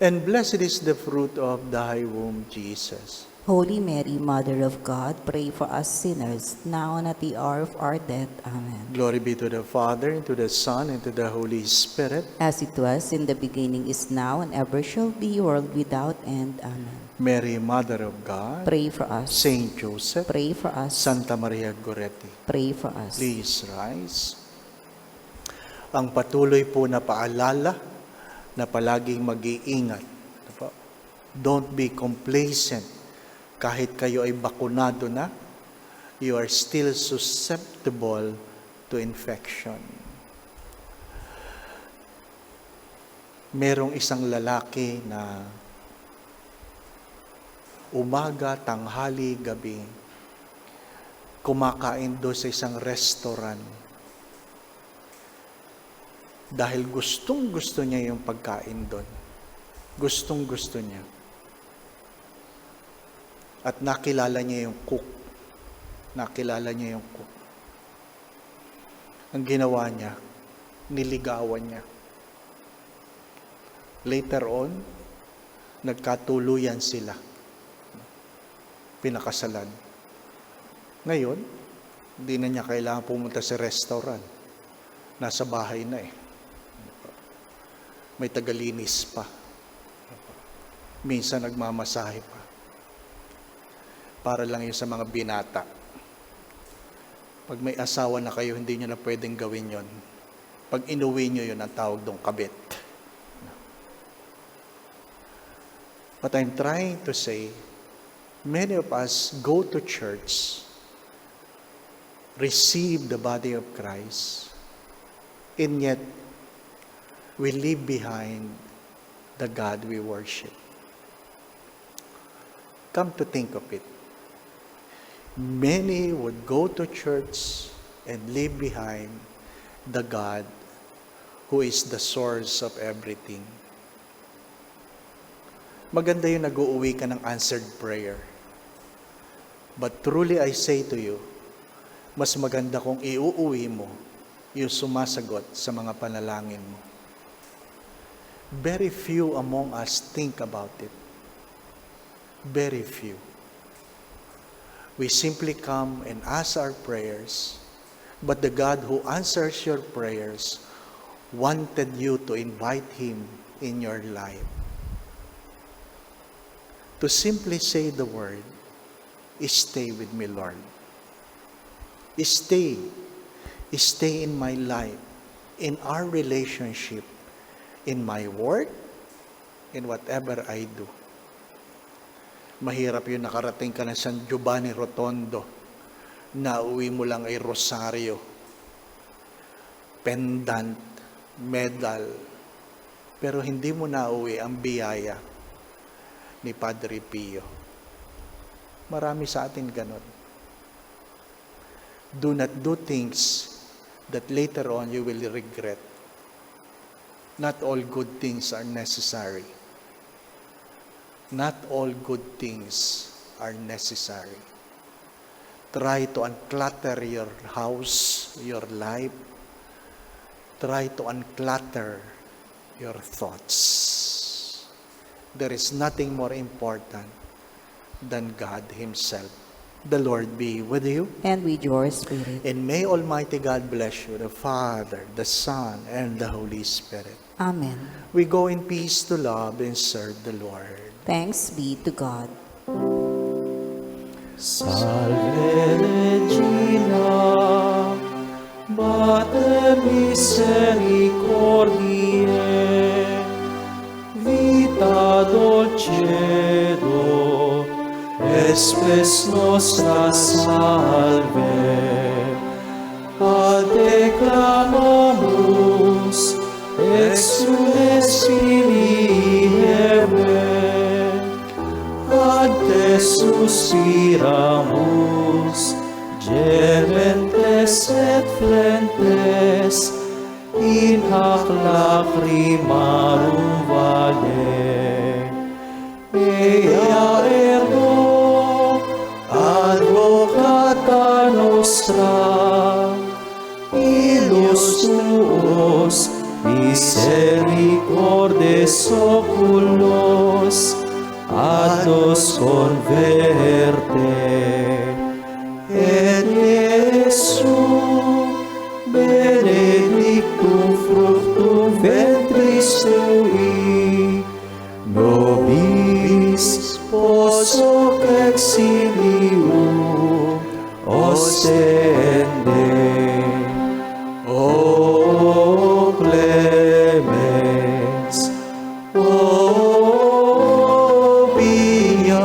and blessed is the fruit of thy womb, Jesus. Holy Mary, Mother of God, pray for us sinners, now and at the hour of our death. Amen. Glory be to the Father, and to the Son, and to the Holy Spirit. As it was in the beginning, is now, and ever shall be, world without end. Amen. Mary, Mother of God, Pray for us. Saint Joseph, Pray for us. Santa Maria Goretti. Pray for us. Please rise. Ang patuloy po na paalala na palaging mag-iingat. Don't be complacent. Kahit kayo ay bakunado na, you are still susceptible to infection. Merong isang lalaki na umaga, tanghali, gabi, kumakain doon sa isang restaurant. Dahil gustong-gusto niya yung pagkain doon. Gustong-gusto niya. At nakilala niya yung cook. Nakilala niya yung cook. Ang ginawa niya, niligawan niya. Later on, nagkatuluyan sila. Pinakasalan. Ngayon, hindi na niya kailangan pumunta sa restaurant. Nasa bahay na eh. May tagalinis pa. Minsan nagmamasahe pa. Para lang yun sa mga binata. Pag may asawa na kayo, hindi nyo na pwedeng gawin yon. Pag inuwi nyo yun, ang tawag dong kabit. But I'm trying to say, many of us go to church, receive the body of Christ, and yet we leave behind the God we worship. Come to think of it. Many would go to church and leave behind the God who is the source of everything. Maganda yung nag-uuwi ka ng answered prayer. But truly I say to you, mas maganda kung iuuwi mo yung sumasagot sa mga panalangin mo. Very few among us think about it. Very few. We simply come and ask our prayers, but the God who answers your prayers wanted you to invite Him in your life. To simply say the word, stay with me, Lord. Stay in my life, in our relationship, in my work, in whatever I do. Mahirap yun, nakarating ka na San Giovanni Rotondo, na uwi mo lang ay rosaryo, pendant, medal, pero hindi mo na uwi ang biyaya ni Padre Pio. Marami sa atin ganon. Do not do things that later on you will regret. Not all good things are necessary. Not all good things are necessary. Try to unclutter your house, your life. Try to unclutter your thoughts. There is nothing more important than God Himself. The Lord be with you. And with your spirit. And may Almighty God bless you, the Father, the Son, and the Holy Spirit. Amen. We go in peace to love and serve the Lord. Thanks be to God. Salve Regina, Mater misericordiae, vita dulcedo, espes nostra salve. Adeclamamus exules Filii Heaven, ad te suspiramus, gementes et flentes, in hac lacrimarum vale. Ea ergo, advocata nostra, illuminat misericordes oculos a nos converte. Et Jesum benedictum fructum ventris tui, nobis posoc exilium ostende. O clemens, o pia,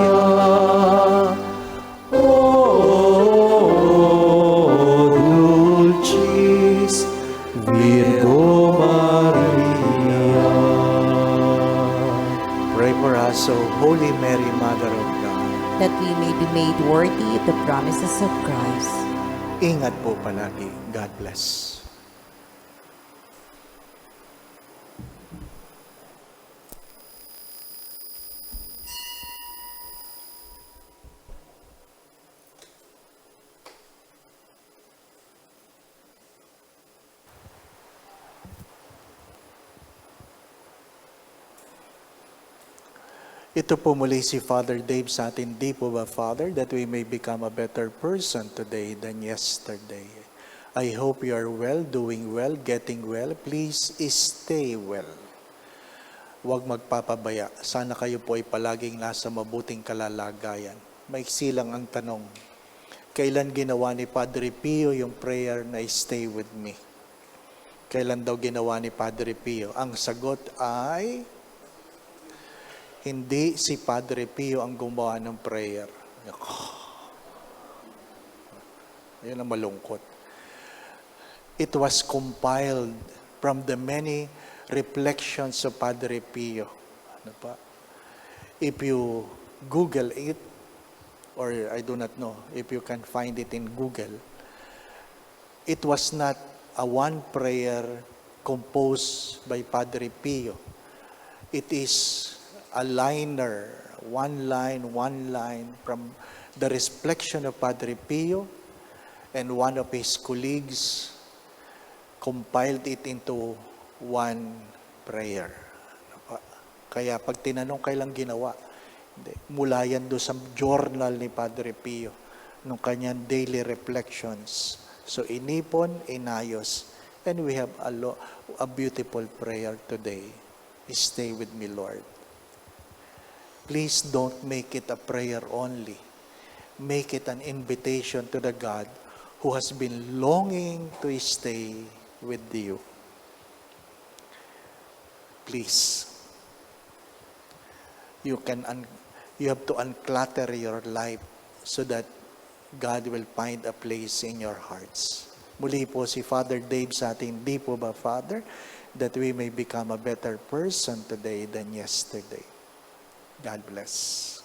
o dulcis Virgo Maria. Pray for us, O Holy Mary, Mother of God. that we may be made worthy of the promises of Christ. Ingat po palagi. God bless. Ito po muli si Father Dave sa atin. Di po ba, Father, that we may become a better person today than yesterday. I hope you are well, doing well, getting well. Please stay well. Huwag magpapabaya. Sana kayo po ay palaging nasa mabuting kalalagayan. Maiksi lang ang tanong. Kailan ginawa ni Padre Pio yung prayer na stay with me? Kailan daw ginawa ni Padre Pio? Ang sagot ay hindi si Padre Pio ang gumawa ng prayer. Yan ang malungkot. It was compiled from the many reflections of Padre Pio. Ano pa? If you Google it, or I do not know, if you can find it in Google, it was not a one prayer composed by Padre Pio. It is a liner, one line from the reflection of Padre Pio, and one of his colleagues compiled it into one prayer. Kaya pag tinanong kailang ginawa, mula yan doon sa journal ni Padre Pio, nung kanyang daily reflections. So inipon, inayos, and we have a beautiful prayer today. Stay with me, Lord. Please don't make it a prayer only. Make it an invitation to the God who has been longing to stay with you. Please, you have to unclutter your life so that God will find a place in your hearts. Muli po si Father Dave sa ating, di po ba, Father, that we may become a better person today than yesterday. God bless.